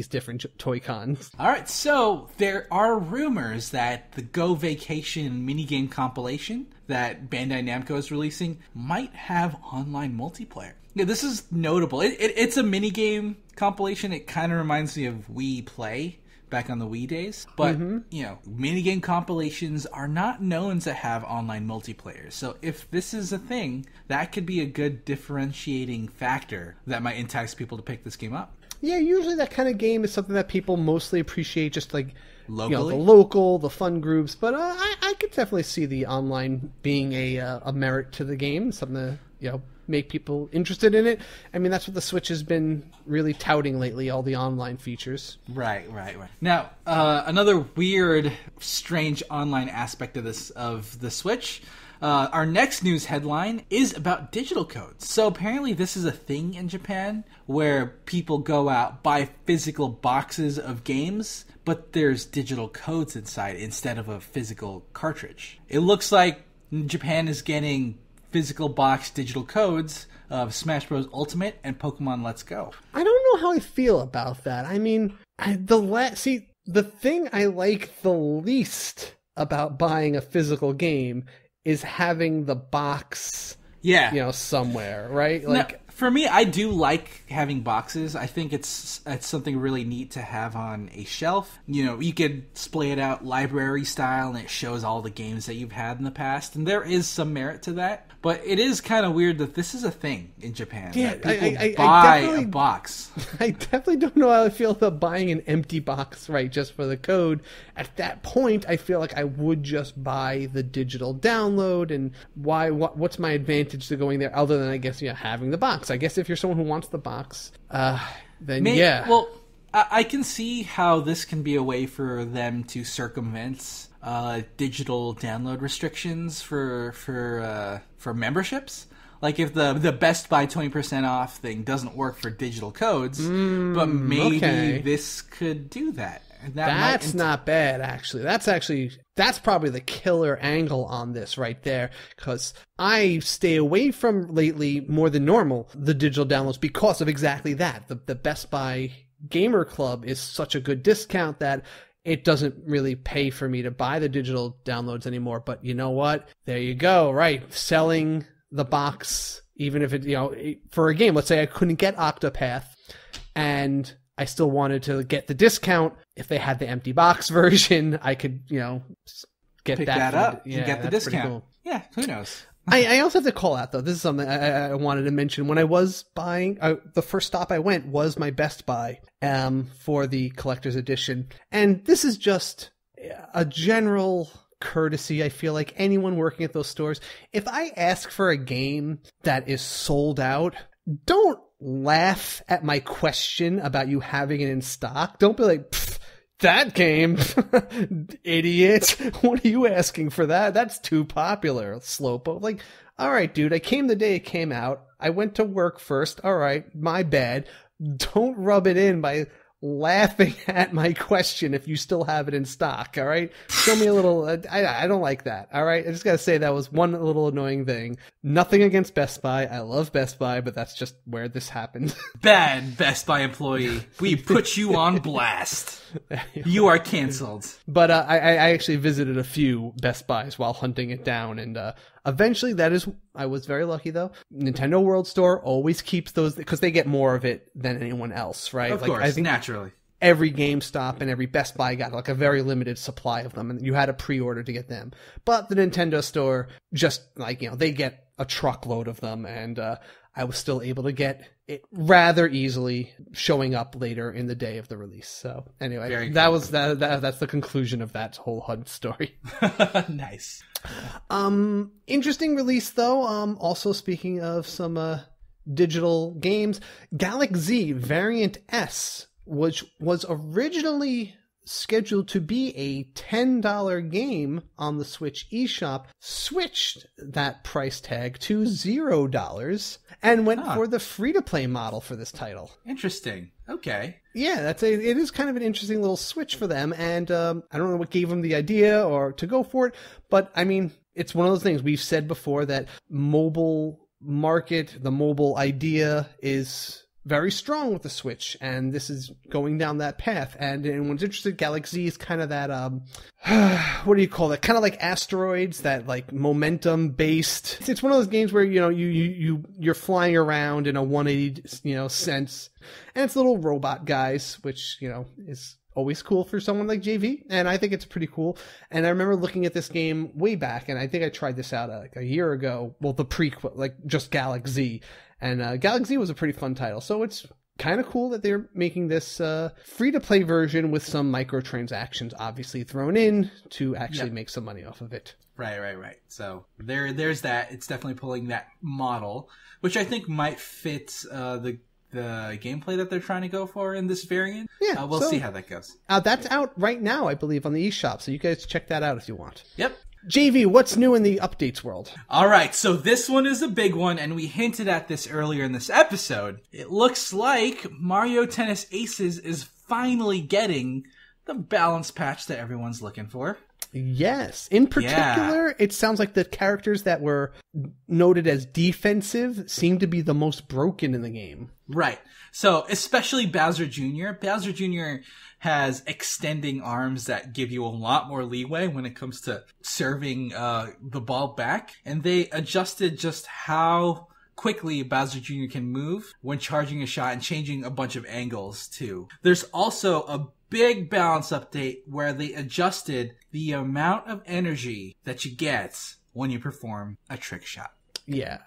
different Toy-Cons. All right, so there are rumors that the Go Vacation minigame compilation that Bandai Namco is releasing might have online multiplayer. Yeah, this is notable. It's a minigame compilation. It kind of reminds me of Wii Play back on the Wii days. But, minigame compilations are not known to have online multiplayer. So if this is a thing, that could be a good differentiating factor that might entice people to pick this game up. Yeah, usually that kind of game is something that people mostly appreciate, just like locally, the fun groups. But I could definitely see the online being a merit to the game, something to make people interested in it. I mean, that's what the Switch has been really touting lately, all the online features. Right. Now, another weird, strange online aspect of the Switch. Our next news headline is about digital codes. So apparently this is a thing in Japan where people go out, buy physical boxes of games, but there's digital codes inside instead of a physical cartridge. It looks like Japan is getting physical box digital codes of Smash Bros. Ultimate and Pokemon Let's Go. I don't know how I feel about that. I mean, the thing I like the least about buying a physical game is having the box, somewhere, right? Like, now, For me, I do like having boxes. I think it's something really neat to have on a shelf. You know, you could splay it out library style, and it shows all the games that you've had in the past, and there is some merit to that. But it is kind of weird that this is a thing in Japan. Yeah, people buy a box. I definitely don't know how I feel about buying an empty box, right, just for the code. At that point, I feel like I would just buy the digital download, and what's my advantage to going there other than, I guess, having the box? I guess if you're someone who wants the box, then yeah. Well, I can see how this can be a way for them to circumvent digital download restrictions for memberships. Like if the Best Buy 20% off thing doesn't work for digital codes, but maybe this could do that. That's not bad, actually. That's probably the killer angle on this right there, because I stay away from lately more than normal the digital downloads because of exactly that. The Best Buy Gamer Club is such a good discount that it doesn't really pay for me to buy the digital downloads anymore. But you know what? There you go, right? Selling the box, even if it, for a game, let's say I couldn't get Octopath and I still wanted to get the discount. If they had the empty box version, I could, get pick that up and get the discount. Cool. Yeah, who knows? I also have to call out, though, this is something I wanted to mention. When I was buying, the first stop I went was my Best Buy for the collector's edition. And this is just a general courtesy. I feel like anyone working at those stores, if I ask for a game that is sold out, don't laugh at my question about you having it in stock. Don't be like, that game, idiot. What are you asking for that? That's too popular, Slowpoke. Like, all right, dude, I came the day it came out. I went to work first. All right, my bad. Don't rub it in by laughing at my question if you still have it in stock, all right? Show me a little... I don't like that, all right? I just gotta say that was one little annoying thing. Nothing against Best Buy. I love Best Buy, but that's just where this happened. Bad Best Buy employee. We put you on blast. You are canceled. But I actually visited a few Best Buys while hunting it down, and eventually I was very lucky, though. Nintendo World Store always keeps those because they get more of it than anyone else, right? Of course, I think naturally. Every GameStop and every Best Buy got like a very limited supply of them, and you had to pre-order to get them. But the Nintendo Store just they get a truckload of them, and I was still able to get it rather easily, showing up later in the day of the release. So anyway, that's the conclusion of that whole hunt story. Nice. Interesting release though. Also speaking of some digital games, Galaxy Variant S, which was originally scheduled to be a $10 game on the Switch eShop, switched that price tag to $0 and went for the free-to-play model for this title. Interesting. Okay. Yeah, it is kind of an interesting little switch for them, and I don't know what gave them the idea or to go for it, but I mean, it's one of those things we've said before that mobile market, the mobile idea is very strong with the Switch, and this is going down that path. And anyone's interested, Galaxy is kind of that, what do you call that? Kind of like Asteroids, that like momentum based. It's one of those games where, you're flying around in a 180, sense. And it's little robot guys, which, is always cool for someone like JV, and I think it's pretty cool. And I remember looking at this game way back, and I think I tried this out like a year ago. Well, the prequel, like just Galaxy. And Galaxy was a pretty fun title, so it's kind of cool that they're making this free-to-play version with some microtransactions obviously thrown in to actually make some money off of it. Right. So there's that. It's definitely pulling that model, which I think might fit the gameplay that they're trying to go for in this variant. Yeah, we'll see how that goes. That's out right now, I believe, on the eShop, so you guys check that out if you want. Yep. JV, what's new in the updates world? All right, so this one is a big one, and we hinted at this earlier in this episode. It looks like Mario Tennis Aces is finally getting the balance patch that everyone's looking for. Yes. In particular, It sounds like the characters that were noted as defensive seem to be the most broken in the game. Right. So, especially Bowser Jr. Bowser Jr. has extending arms that give you a lot more leeway when it comes to serving the ball back. And they adjusted just how quickly Bowser Jr. can move when charging a shot and changing a bunch of angles too. There's also a big balance update where they adjusted the amount of energy that you get when you perform a trick shot. Yeah.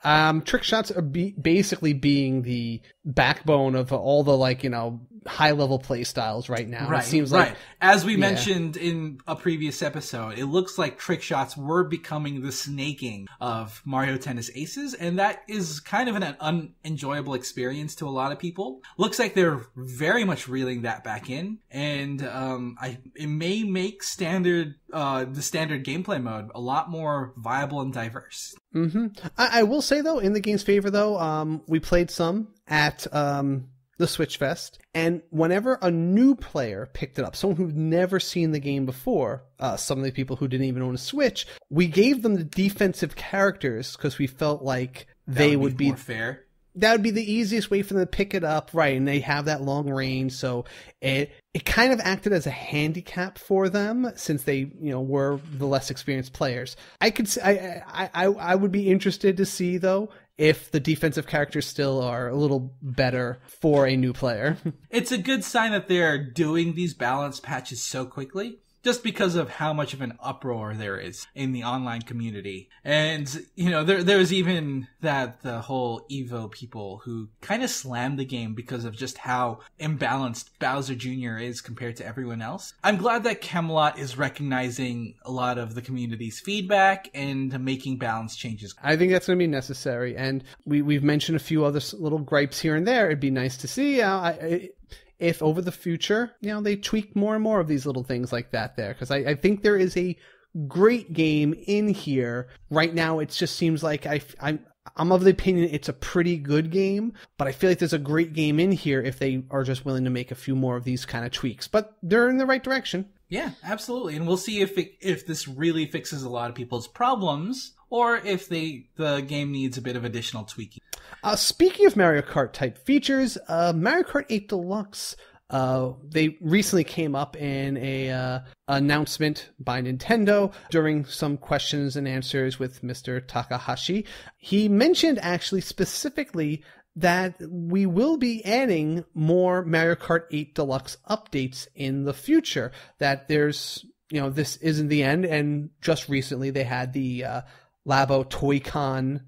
Trick shots are basically being the backbone of all the, like, you know, high level play styles right now. Right. It seems like, as we mentioned in a previous episode, it looks like trick shots were becoming the snaking of Mario Tennis Aces, and that is kind of an unenjoyable experience to a lot of people. Looks like they're very much reeling that back in, and it may make the standard gameplay mode a lot more viable and diverse. Mm-hmm. I will say, though, in the game's favor, though, we played some at the Switch Fest, and whenever a new player picked it up, someone who'd never seen the game before, some of the people who didn't even own a Switch, we gave them the defensive characters because we felt like they would be more fair. That would be the easiest way for them to pick it up, right? And they have that long range, so it kind of acted as a handicap for them since they, you know, were the less experienced players. I would be interested to see, though, if the defensive characters still are a little better for a new player. It's a good sign that they're doing these balance patches so quickly, just because of how much of an uproar there is in the online community. And, you know, there's even the whole Evo people who kind of slammed the game because of just how imbalanced Bowser Jr. is compared to everyone else. I'm glad that Camelot is recognizing a lot of the community's feedback and making balance changes. I think that's going to be necessary. And we've mentioned a few other little gripes here and there. It'd be nice to see. If over the future, you know, they tweak more and more of these little things like that there. Because I think there is a great game in here. Right now, it just seems like I'm of the opinion it's a pretty good game, but I feel like there's a great game in here if they are just willing to make a few more of these kind of tweaks. But they're in the right direction. Yeah, absolutely. And we'll see if this really fixes a lot of people's problems, or if the game needs a bit of additional tweaking. Speaking of Mario Kart type features, Mario Kart 8 Deluxe, they recently came up in a announcement by Nintendo during some questions and answers with Mr. Takahashi. He mentioned actually specifically that we will be adding more Mario Kart 8 Deluxe updates in the future. That there's, you know, this isn't the end, and just recently they had the Labo Toy-Con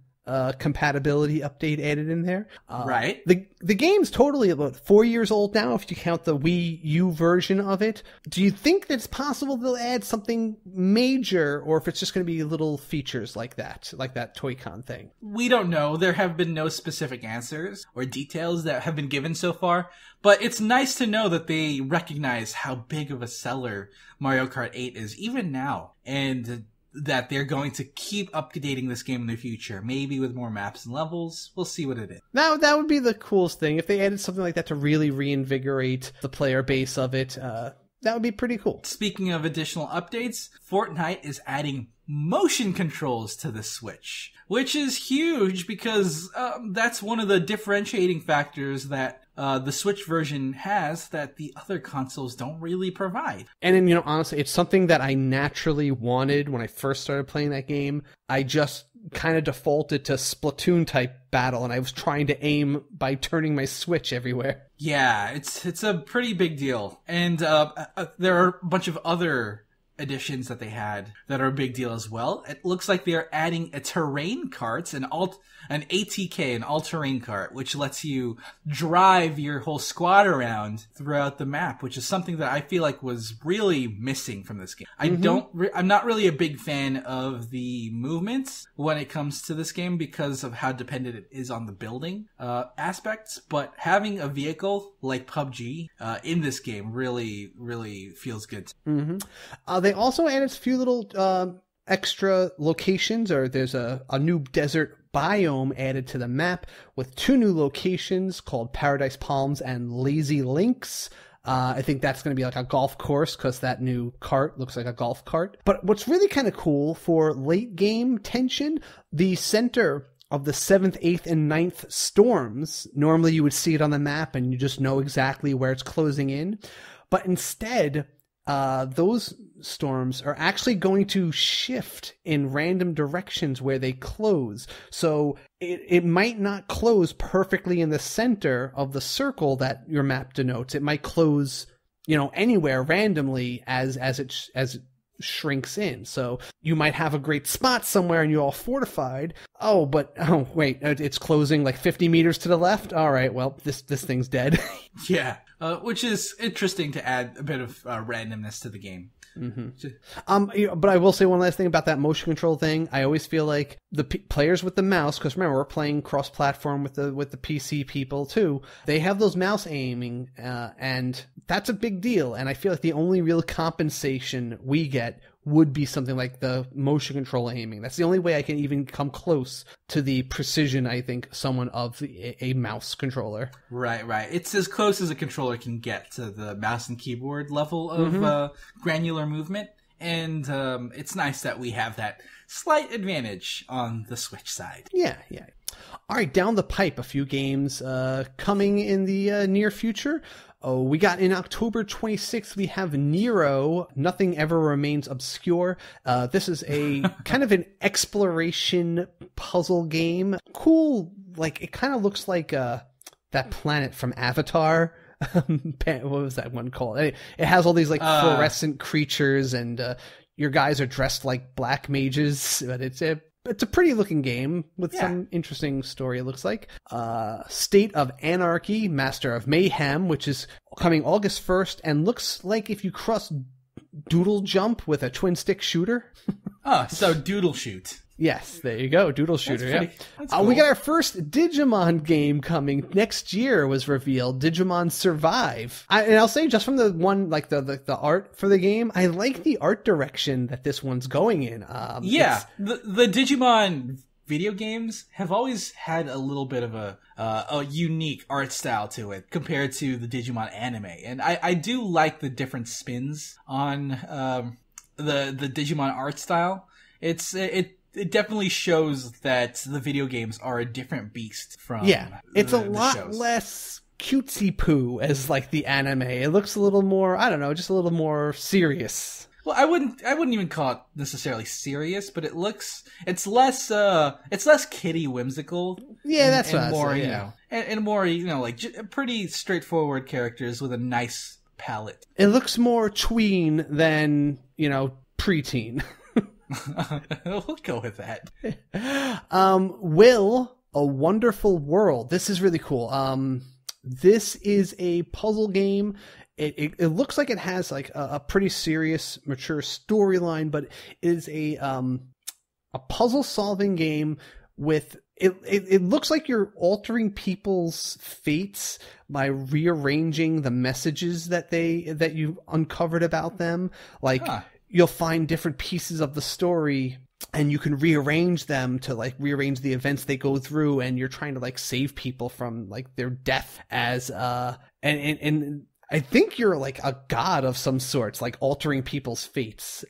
compatibility update added in there. Right. The game's totally about 4 years old now, if you count the Wii U version of it. Do you think that it's possible they'll add something major, or if it's just going to be little features like that Toy-Con thing? We don't know. There have been no specific answers or details that have been given so far, but it's nice to know that they recognize how big of a seller Mario Kart 8 is even now, and that they're going to keep updating this game in the future, maybe with more maps and levels. We'll see what it is. Now, that would be the coolest thing. If they added something like that to really reinvigorate the player base of it, that would be pretty cool. Speaking of additional updates, Fortnite is adding motion controls to the Switch, which is huge because that's one of the differentiating factors that the Switch version has that the other consoles don't really provide. And, you know, honestly, it's something that I naturally wanted when I first started playing that game. I just kind of defaulted to Splatoon type battle, and I was trying to aim by turning my Switch everywhere. Yeah, it's a pretty big deal. And there are a bunch of other additions that they had that are a big deal as well. It looks like they're adding a terrain cart, an ATK, an all-terrain cart, which lets you drive your whole squad around throughout the map, which is something that I feel like was really missing from this game. I'm not really a big fan of the movements when it comes to this game because of how dependent it is on the building aspects, but having a vehicle like PUBG in this game really, really feels good. They also added a few little extra locations, or there's a new desert biome added to the map with 2 new locations called Paradise Palms and Lazy Links. I think that's going to be like a golf course because that new cart looks like a golf cart. But what's really kind of cool for late game tension, the center of the 7th, 8th, and 9th storms, normally you would see it on the map and you just know exactly where it's closing in. But instead, those storms are actually going to shift in random directions where they close. So it might not close perfectly in the center of the circle that your map denotes. It might close, anywhere randomly as it shrinks in. So you might have a great spot somewhere and you're all fortified. Oh, wait, it's closing like 50 meters to the left. All right, well, this thing's dead. Yeah, which is interesting to add a bit of randomness to the game. Mm-hmm. But I will say one last thing about that motion control thing. I always feel like the players with the mouse, because remember we're playing cross-platform with the PC people too. They have those mouse aiming, and that's a big deal. And I feel like the only real compensation we get would be something like the motion control aiming. That's the only way I can even come close to the precision, I think, someone of a mouse controller. Right. It's as close as a controller can get to the mouse and keyboard level of granular movement. And it's nice that we have that slight advantage on the Switch side. Yeah. All right, down the pipe, a few games coming in the near future. Oh, we got in October 26th, we have Nero, Nothing Ever Remains Obscure. This is a kind of an exploration puzzle game. Cool, like, it kind of looks like that planet from Avatar. What was that one called? It has all these, like, fluorescent creatures, and your guys are dressed like black mages, but it's a pretty looking game with some interesting story, it looks like. State of Anarchy, Master of Mayhem, which is coming August 1st and looks like if you cross Doodle Jump with a twin stick shooter. So Doodle Shoot. Yes, there you go. Doodle Shooter. That's cool. We got our first Digimon game coming next year, was revealed. Digimon Survive. And I'll say, just from the one, like the art for the game, I like the art direction that this one's going in. The Digimon video games have always had a little bit of a unique art style to it compared to the Digimon anime, and I do like the different spins on the Digimon art style. It definitely shows that the video games are a different beast from it's a lot less cutesy poo as like the anime. It looks a little more, I don't know, just a little more serious. Well, I wouldn't even call it necessarily serious, but it's less kiddie whimsical. Yeah, that's and what more, I say, and more, like pretty straightforward characters with a nice palette. It looks more tween than, preteen. We'll go with that. Will, A Wonderful World. This is really cool. This is a puzzle game. It looks like it has like a pretty serious, mature storyline, but it is a puzzle solving game with it looks like you're altering people's fates by rearranging the messages that you uncovered about them. Like, you'll find different pieces of the story and you can rearrange them to like rearrange the events they go through, and you're trying to like save people from like their death as and I think you're like a god of some sorts, like altering people's fates.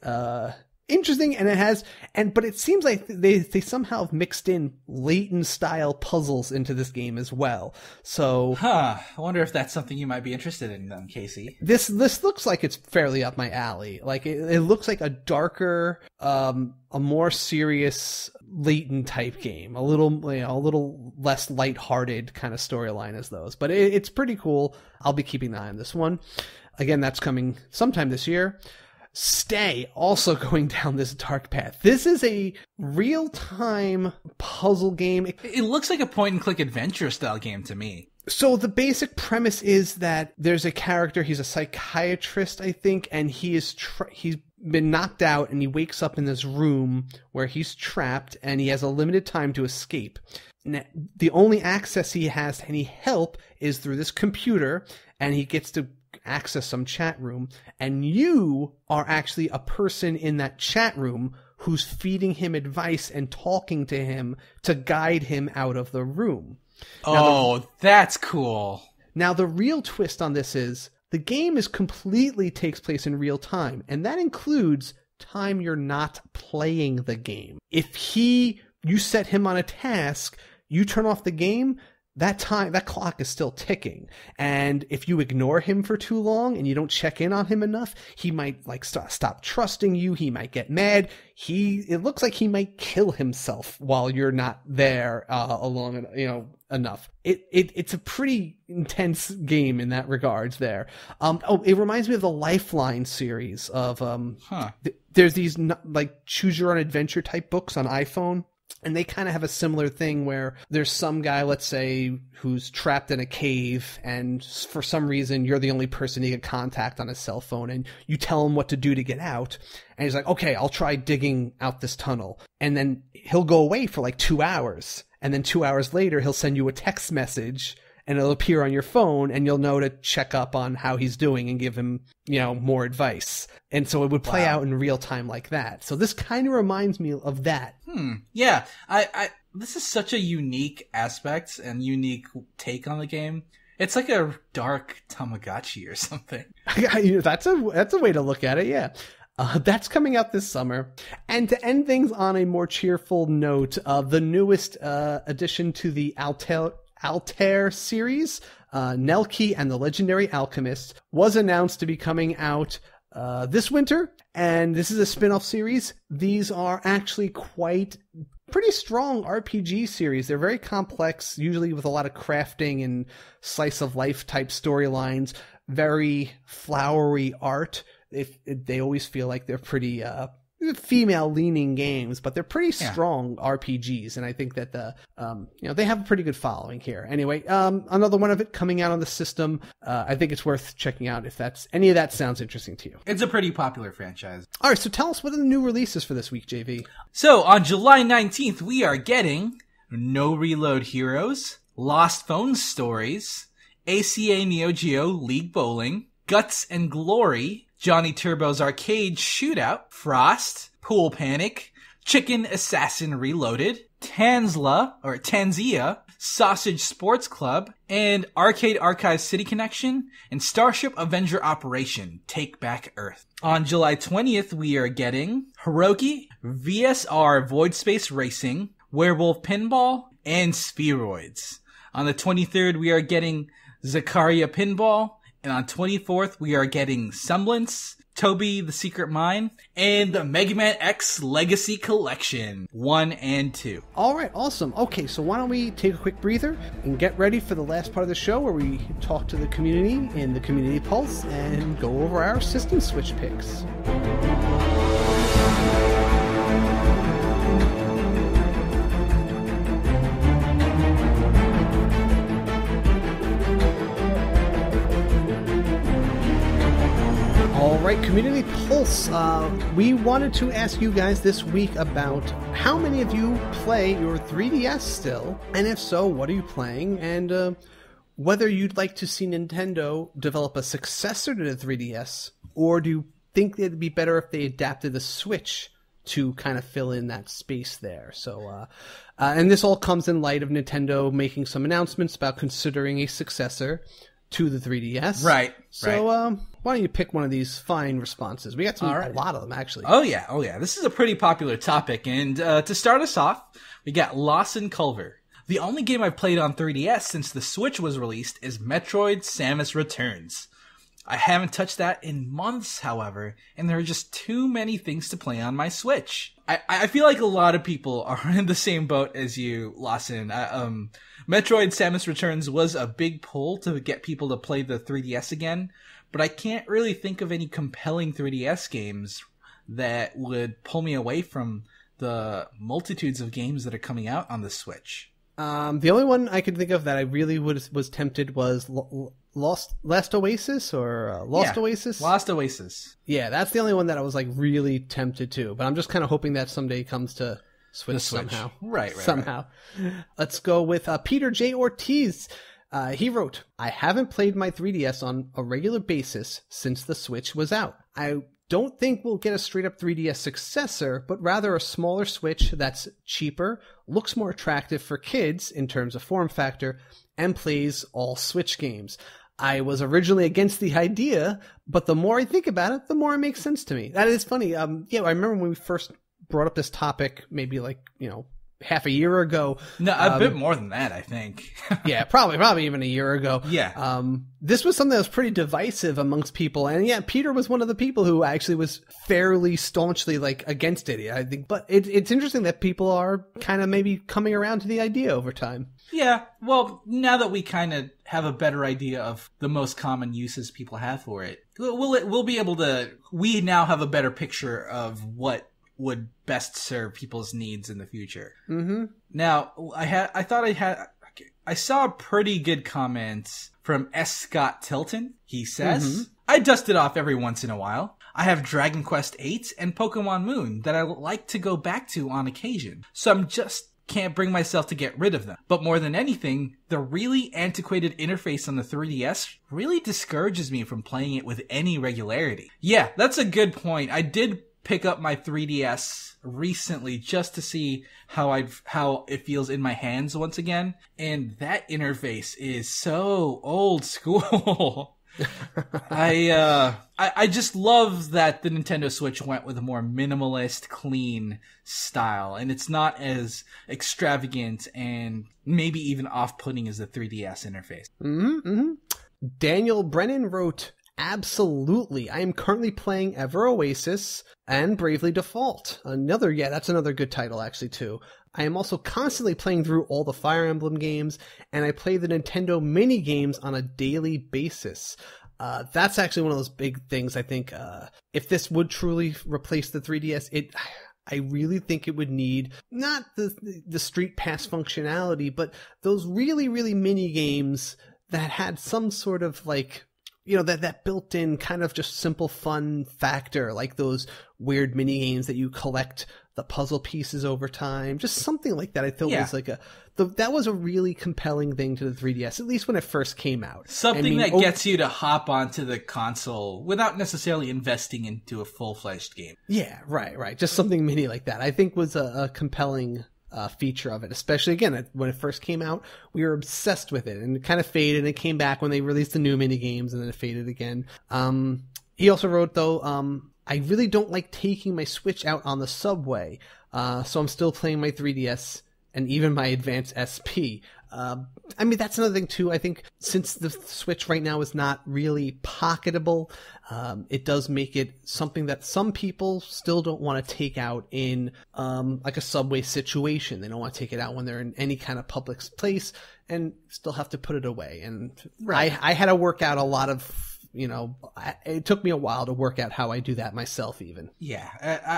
Interesting, and but it seems like they somehow have mixed in Layton style puzzles into this game as well. So, I wonder if that's something you might be interested in, then, Casey. This looks like it's fairly up my alley. Like it looks like a darker, a more serious Layton type game, a little less lighthearted kind of storyline as those. But it's pretty cool. I'll be keeping an eye on this one. Again, that's coming sometime this year. Stay, also going down this dark path. This is a real-time puzzle game. It looks like a point-and-click adventure style game to me. So the basic premise is that there's a character, he's a psychiatrist, I think, and he's been knocked out, and he wakes up in this room where he's trapped, and he has a limited time to escape. Now, the only access he has to any help is through this computer, and he gets to access some chat room, and you are actually a person in that chat room who's feeding him advice and talking to him to guide him out of the room. That's cool. Now, the real twist on this is the game completely takes place in real time, and that includes time you're not playing the game. If you set him on a task, you turn off the game, that clock is still ticking. And if you ignore him for too long and you don't check in on him enough, he might like stop trusting you. He might get mad. It looks like he might kill himself while you're not there, enough. It's a pretty intense game in that regards there. It reminds me of the Lifeline series of, there's these like choose your own adventure type books on iPhone. And they kind of have a similar thing where there's some guy, let's say, who's trapped in a cave, and for some reason you're the only person he can contact on his cell phone, and you tell him what to do to get out. And he's like, okay, I'll try digging out this tunnel. And then he'll go away for like 2 hours. And then 2 hours later, he'll send you a text message, and it'll appear on your phone, and you'll know to check up on how he's doing and give him, more advice. And so it would play out in real time like that. So this kind of reminds me of that. Yeah. This is such a unique aspect and unique take on the game. It's like a dark Tamagotchi or something. That's a way to look at it, yeah. That's coming out this summer. And to end things on a more cheerful note, the newest addition to the Altair series, Nelke and the Legendary Alchemist, was announced to be coming out this winter, and this is a spin-off series. These are actually pretty strong RPG series. They're very complex, usually with a lot of crafting and slice-of-life type storylines, very flowery art. They always feel like they're pretty female-leaning games, but they're pretty strong RPGs, and I think that they have a pretty good following here. Anyway, another one of it coming out on the system. I think it's worth checking out if any of that sounds interesting to you. It's a pretty popular franchise. All right, so tell us what are the new releases for this week, JV? So on July 19th, we are getting No Reload Heroes, Lost Phone Stories, ACA Neo Geo League Bowling, Guts and Glory, Johnny Turbo's Arcade Shootout, Frost, Pool Panic, Chicken Assassin Reloaded, Tanzia, Sausage Sports Club, and Arcade Archive City Connection, and Starship Avenger Operation Take Back Earth. On July 20th, we are getting Hiroki, VSR Void Space Racing, Werewolf Pinball, and Spheroids. On the 23rd, we are getting Zakaria Pinball, and on 24th, we are getting Semblance, Toby the Secret Mine, and the Mega Man X Legacy Collection 1 and 2. All right, awesome. Okay, so why don't we take a quick breather and get ready for the last part of the show where we talk to the community in the Community Pulse and go over our System Switch picks. All right, Community Pulse. We wanted to ask you guys this week about how many of you play your 3DS still, and if so, what are you playing, and whether you'd like to see Nintendo develop a successor to the 3DS, or do you think it'd be better if they adapted the Switch to kind of fill in that space there? So, and this all comes in light of Nintendo making some announcements about considering a successor to the 3DS. Right. So, why don't you pick one of these fine responses? We got a lot of them, actually. Oh, yeah. This is a pretty popular topic. And to start us off, we got Lawson Culver. The only game I've played on 3DS since the Switch was released is Metroid Samus Returns. I haven't touched that in months, however, and there are just too many things to play on my Switch. I feel like a lot of people are in the same boat as you, Lawson. Metroid Samus Returns was a big pull to get people to play the 3DS again, but I can't really think of any compelling 3DS games that would pull me away from the multitudes of games that are coming out on the Switch. The only one I could think of that I really was tempted was Lost Oasis or Lost Oasis? Lost Oasis. Yeah, that's the only one that I was like really tempted to, but I'm just kind of hoping that someday comes to Switch somehow. Right. Somehow. Let's go with Peter J. Ortiz. He wrote, I haven't played my 3DS on a regular basis since the Switch was out. I don't think we'll get a straight-up 3DS successor, but rather a smaller Switch that's cheaper, looks more attractive for kids in terms of form factor, and plays all Switch games. I was originally against the idea, but the more I think about it, the more it makes sense to me. That is funny. I remember when we first brought up this topic, maybe half a year ago. No, a bit more than that, I think. Yeah, probably even a year ago. Yeah. This was something that was pretty divisive amongst people, and yeah, Peter was one of the people who actually was fairly staunchly like against it, I think. But it's interesting that people are kind of maybe coming around to the idea over time. Yeah, well, now that we kind of have a better idea of the most common uses people have for it, we'll be able to. We now have a better picture of what would best serve people's needs in the future. Mm-hmm. Now, I saw a pretty good comment from S. Scott Tilton. He says, I dust it off every once in a while. I have Dragon Quest VIII and Pokemon Moon that I like to go back to on occasion, so I'm just can't bring myself to get rid of them. But more than anything, the really antiquated interface on the 3DS really discourages me from playing it with any regularity. Yeah, that's a good point. I did pick up my 3DS recently just to see how it feels in my hands once again, and that interface is so old school. I just love that the Nintendo Switch went with a more minimalist, clean style, and it's not as extravagant and maybe even off-putting as the 3DS interface. Daniel Brennan wrote, absolutely. I am currently playing Ever Oasis and Bravely Default. That's another good title actually too. I am also constantly playing through all the Fire Emblem games, and I play the Nintendo mini games on a daily basis. That's actually one of those big things, I think. If this would truly replace the 3DS, I really think it would need not the Street Pass functionality, but those really, really mini games that had some sort of like, that built-in kind of just simple fun factor, like those weird mini games that you collect the puzzle pieces over time, just something like that. I feel was like that was a really compelling thing to the 3DS, at least when it first came out. Something that gets you to hop onto the console without necessarily investing into a full-fledged game. Yeah, right. Just something mini like that, I think was a compelling feature of it, especially again when it first came out. We were obsessed with it, and it kind of faded, and it came back when they released the new mini games, and then it faded again. He also wrote though, I really don't like taking my Switch out on the subway, so I'm still playing my 3DS and even my Advance SP. That's another thing too. I think since the Switch right now is not really pocketable, it does make it something that some people still don't want to take out in like a subway situation. They don't want to take it out when they're in any kind of public place and still have to put it away. And I had to work out a lot of, it took me a while to work out how I do that myself even. Yeah,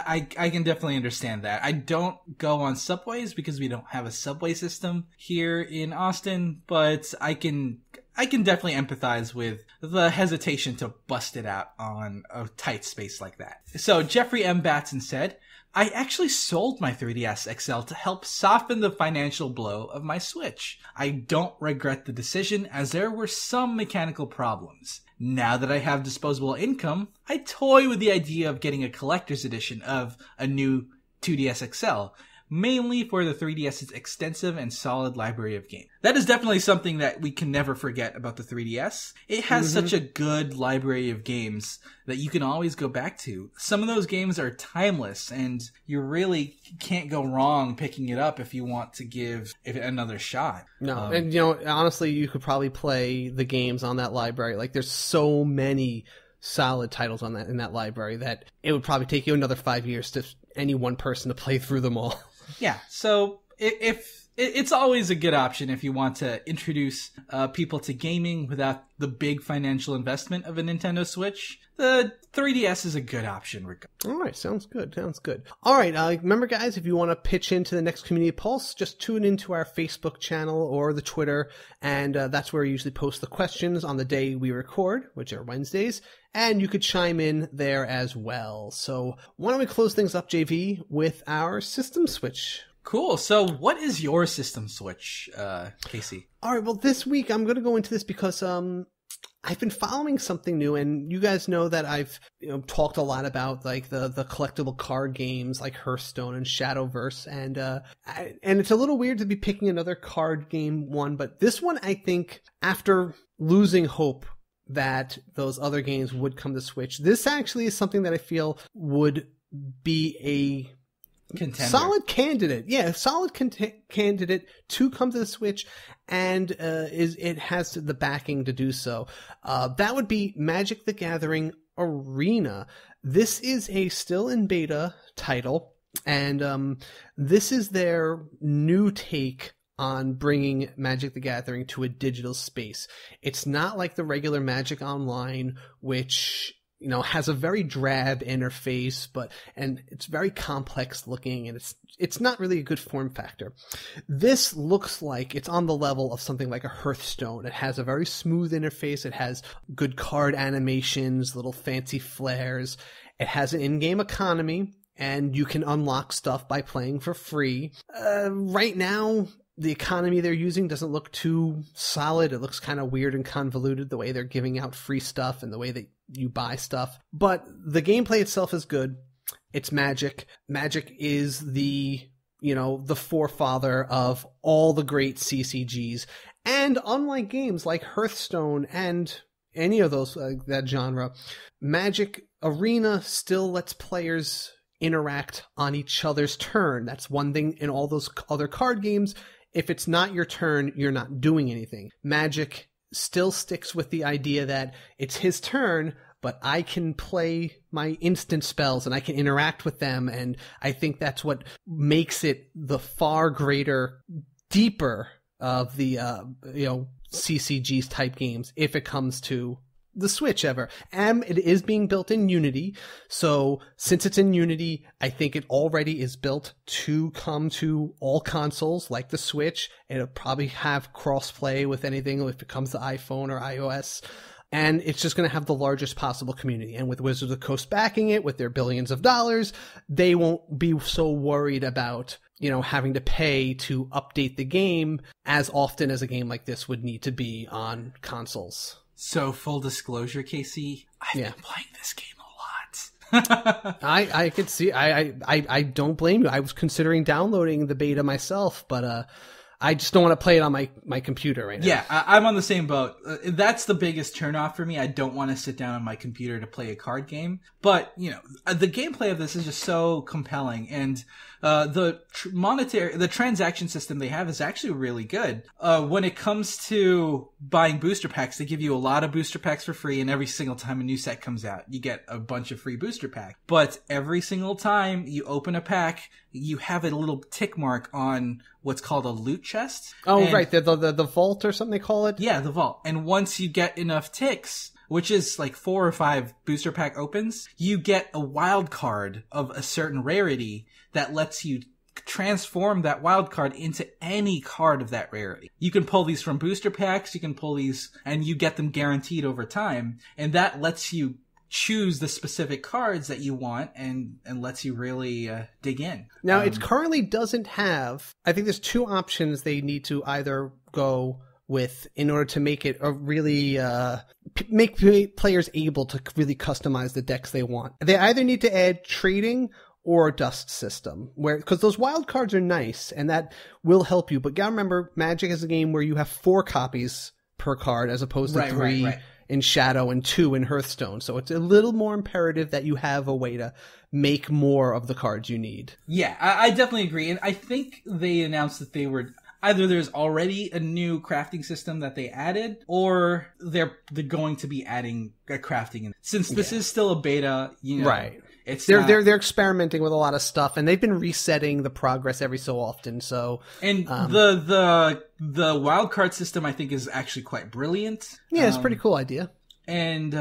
I can definitely understand that. I don't go on subways because we don't have a subway system here in Austin, but I can definitely empathize with the hesitation to bust it out on a tight space like that. So Jeffrey M. Batson said, I actually sold my 3DS XL to help soften the financial blow of my Switch. I don't regret the decision as there were some mechanical problems. Now that I have disposable income, I toy with the idea of getting a collector's edition of a new 2DS XL, mainly for the 3DS's extensive and solid library of games. That is definitely something that we can never forget about the 3DS. It has such a good library of games that you can always go back to. Some of those games are timeless, and you really can't go wrong picking it up if you want to give it another shot. No, and honestly, you could probably play the games on that library. Like, there's so many solid titles on that in that library that it would probably take you another 5 years to any one person to play through them all. Yeah, so if it's always a good option if you want to introduce people to gaming without the big financial investment of a Nintendo Switch. The 3DS is a good option. All right, sounds good. All right, remember, guys, if you want to pitch into the next Community Pulse, just tune into our Facebook channel or the Twitter, and that's where we usually post the questions on the day we record, which are Wednesdays, and you could chime in there as well. So why don't we close things up, JV, with our system switch? Cool. So what is your system switch, Casey? All right, well, this week I'm going to go into this because I've been following something new, and you guys know that I've talked a lot about like the collectible card games like Hearthstone and Shadowverse, and it's a little weird to be picking another card game one, but this one, I think, after losing hope that those other games would come to Switch, this actually is something that I feel would be contender. Solid candidate. Yeah, solid candidate to come to the Switch, and it has the backing to do so. That would be Magic the Gathering Arena. This is a still in beta title, and this is their new take on bringing Magic the Gathering to a digital space. It's not like the regular Magic Online, which, you know, has a very drab interface, and it's very complex looking, and it's not really a good form factor. This looks like it's on the level of something like a Hearthstone. It has a very smooth interface. It has good card animations, little fancy flares. It has an in-game economy, and you can unlock stuff by playing for free. Right now, the economy they're using doesn't look too solid. It looks kind of weird and convoluted, the way they're giving out free stuff and the way that you buy stuff. But the gameplay itself is good. It's Magic. Magic is the forefather of all the great CCGs. And unlike games like Hearthstone and any of those, that genre, Magic Arena still lets players interact on each other's turn. That's one thing in all those other card games. If it's not your turn, you're not doing anything. Magic still sticks with the idea that it's his turn, but I can play my instant spells and I can interact with them. And I think that's what makes it the far greater, deeper of the, CCGs type games if it comes to the Switch ever. And it is being built in Unity. So since it's in Unity, I think it already is built to come to all consoles like the Switch. It'll probably have crossplay with anything if it comes to iPhone or iOS. And it's just going to have the largest possible community. And with Wizards of the Coast backing it with their billions of dollars, they won't be so worried about, having to pay to update the game as often as a game like this would need to be on consoles. So, full disclosure, Casey, I've been playing this game a lot. I could see. I don't blame you. I was considering downloading the beta myself, but I just don't want to play it on my computer right now. Yeah, I'm on the same boat. That's the biggest turnoff for me. I don't want to sit down on my computer to play a card game. But, the gameplay of this is just so compelling. And the transaction system they have is actually really good. When it comes to buying booster packs, they give you a lot of booster packs for free, and every single time a new set comes out, you get a bunch of free booster packs. But every single time you open a pack, you have a little tick mark on what's called a loot chest. Oh, right. The vault or something they call it? Yeah, the vault. And once you get enough ticks, which is like 4 or 5 booster pack opens, you get a wild card of a certain rarity that lets you transform that wild card into any card of that rarity. You can pull these from booster packs, you can pull these, and you get them guaranteed over time. And that lets you choose the specific cards that you want and lets you really dig in. Now, it currently doesn't have, I think there's 2 options they need to either go with in order to make it a really, make players able to really customize the decks they want. They either need to add trading or a dust system, because those wild cards are nice and that will help you. But gotta remember, Magic is a game where you have 4 copies per card as opposed to 3. Right. In Shadow and 2 in Hearthstone. So it's a little more imperative that you have a way to make more of the cards you need. Yeah, I definitely agree. And I think they announced that they were either there's already a new crafting system that they added, or they're going to be adding a crafting in. Since this is still a beta, right. They're experimenting with a lot of stuff, and they've been resetting the progress every so often. So, and the wildcard system I think is actually quite brilliant. Yeah, it's a pretty cool idea. And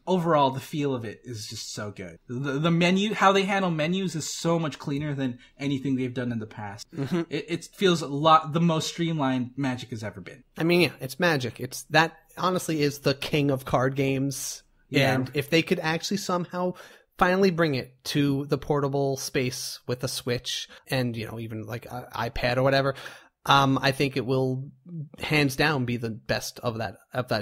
overall, the feel of it is just so good. The menu, how they handle menus, is so much cleaner than anything they've done in the past. Mm-hmm. It feels the most streamlined Magic has ever been. I mean, yeah, it's Magic. That honestly is the king of card games. Yeah. And if they could actually somehow finally bring it to the portable space with a Switch and, even like an iPad or whatever, I think it will hands down be the best of that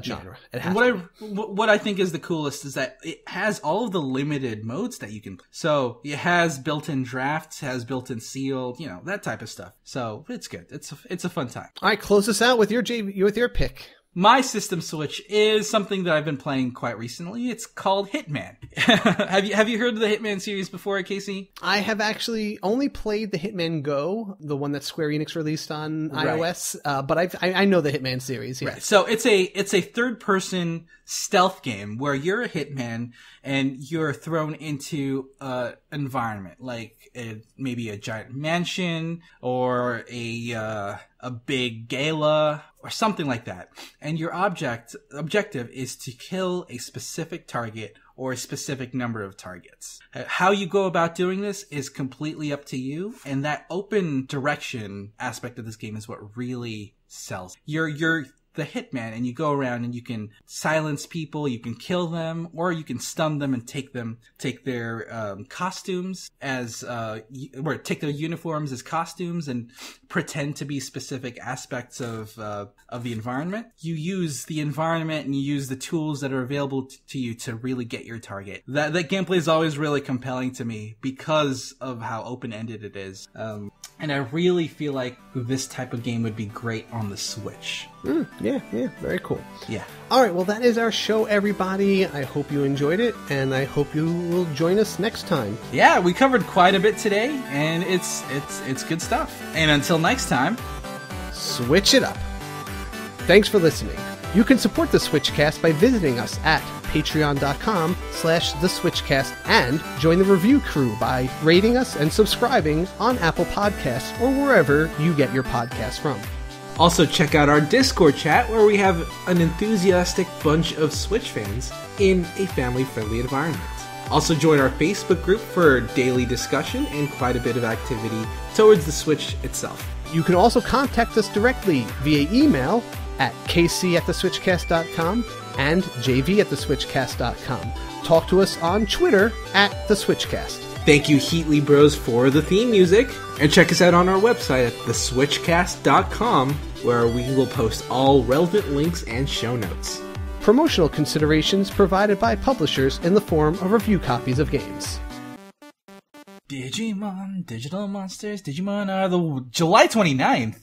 genre. Yeah. It has what I think is the coolest is that it has all of the limited modes that you can play. So it has built-in drafts, has built-in sealed, that type of stuff. So it's good. It's a fun time. All right, close us out with your pick. My system switch is something that I've been playing quite recently. It's called Hitman. Have you heard of the Hitman series before, Casey? I have actually only played the Hitman Go, the one that Square Enix released on iOS, but I know the Hitman series. Yeah. Right. So it's a third-person stealth game where you're a hitman and you're thrown into an environment like maybe a giant mansion or a big gala or something like that. And your objective is to kill a specific target or a specific number of targets. How you go about doing this is completely up to you, and that open direction aspect of this game is what really sells. You're the hitman, and you go around and you can silence people, you can kill them, or you can stun them and take their costumes as or take their uniforms as costumes and pretend to be specific aspects of the environment. You use the environment and you use the tools that are available to you to really get your target. That gameplay is always really compelling to me because of how open-ended it is. And I really feel like this type of game would be great on the Switch. Yeah, very cool. Yeah. All right, well, that is our show, everybody. I hope you enjoyed it, and I hope you will join us next time. Yeah, we covered quite a bit today, and it's good stuff. And until next time, switch it up. Thanks for listening. You can support the SwitchCast by visiting us at patreon.com/theswitchcast and join the review crew by rating us and subscribing on Apple Podcasts or wherever you get your podcasts from. Also check out our Discord chat where we have an enthusiastic bunch of Switch fans in a family-friendly environment. Also join our Facebook group for daily discussion and quite a bit of activity towards the Switch itself. You can also contact us directly via email at kc@theswitchcast.com and jv@theswitchcast.com. Talk to us on Twitter @theswitchcast. Thank you, HeatleyBros, for the theme music. And check us out on our website at theswitchcast.com, where we will post all relevant links and show notes. Promotional considerations provided by publishers in the form of review copies of games. Digimon, Digital Monsters, Digimon are the July 29th.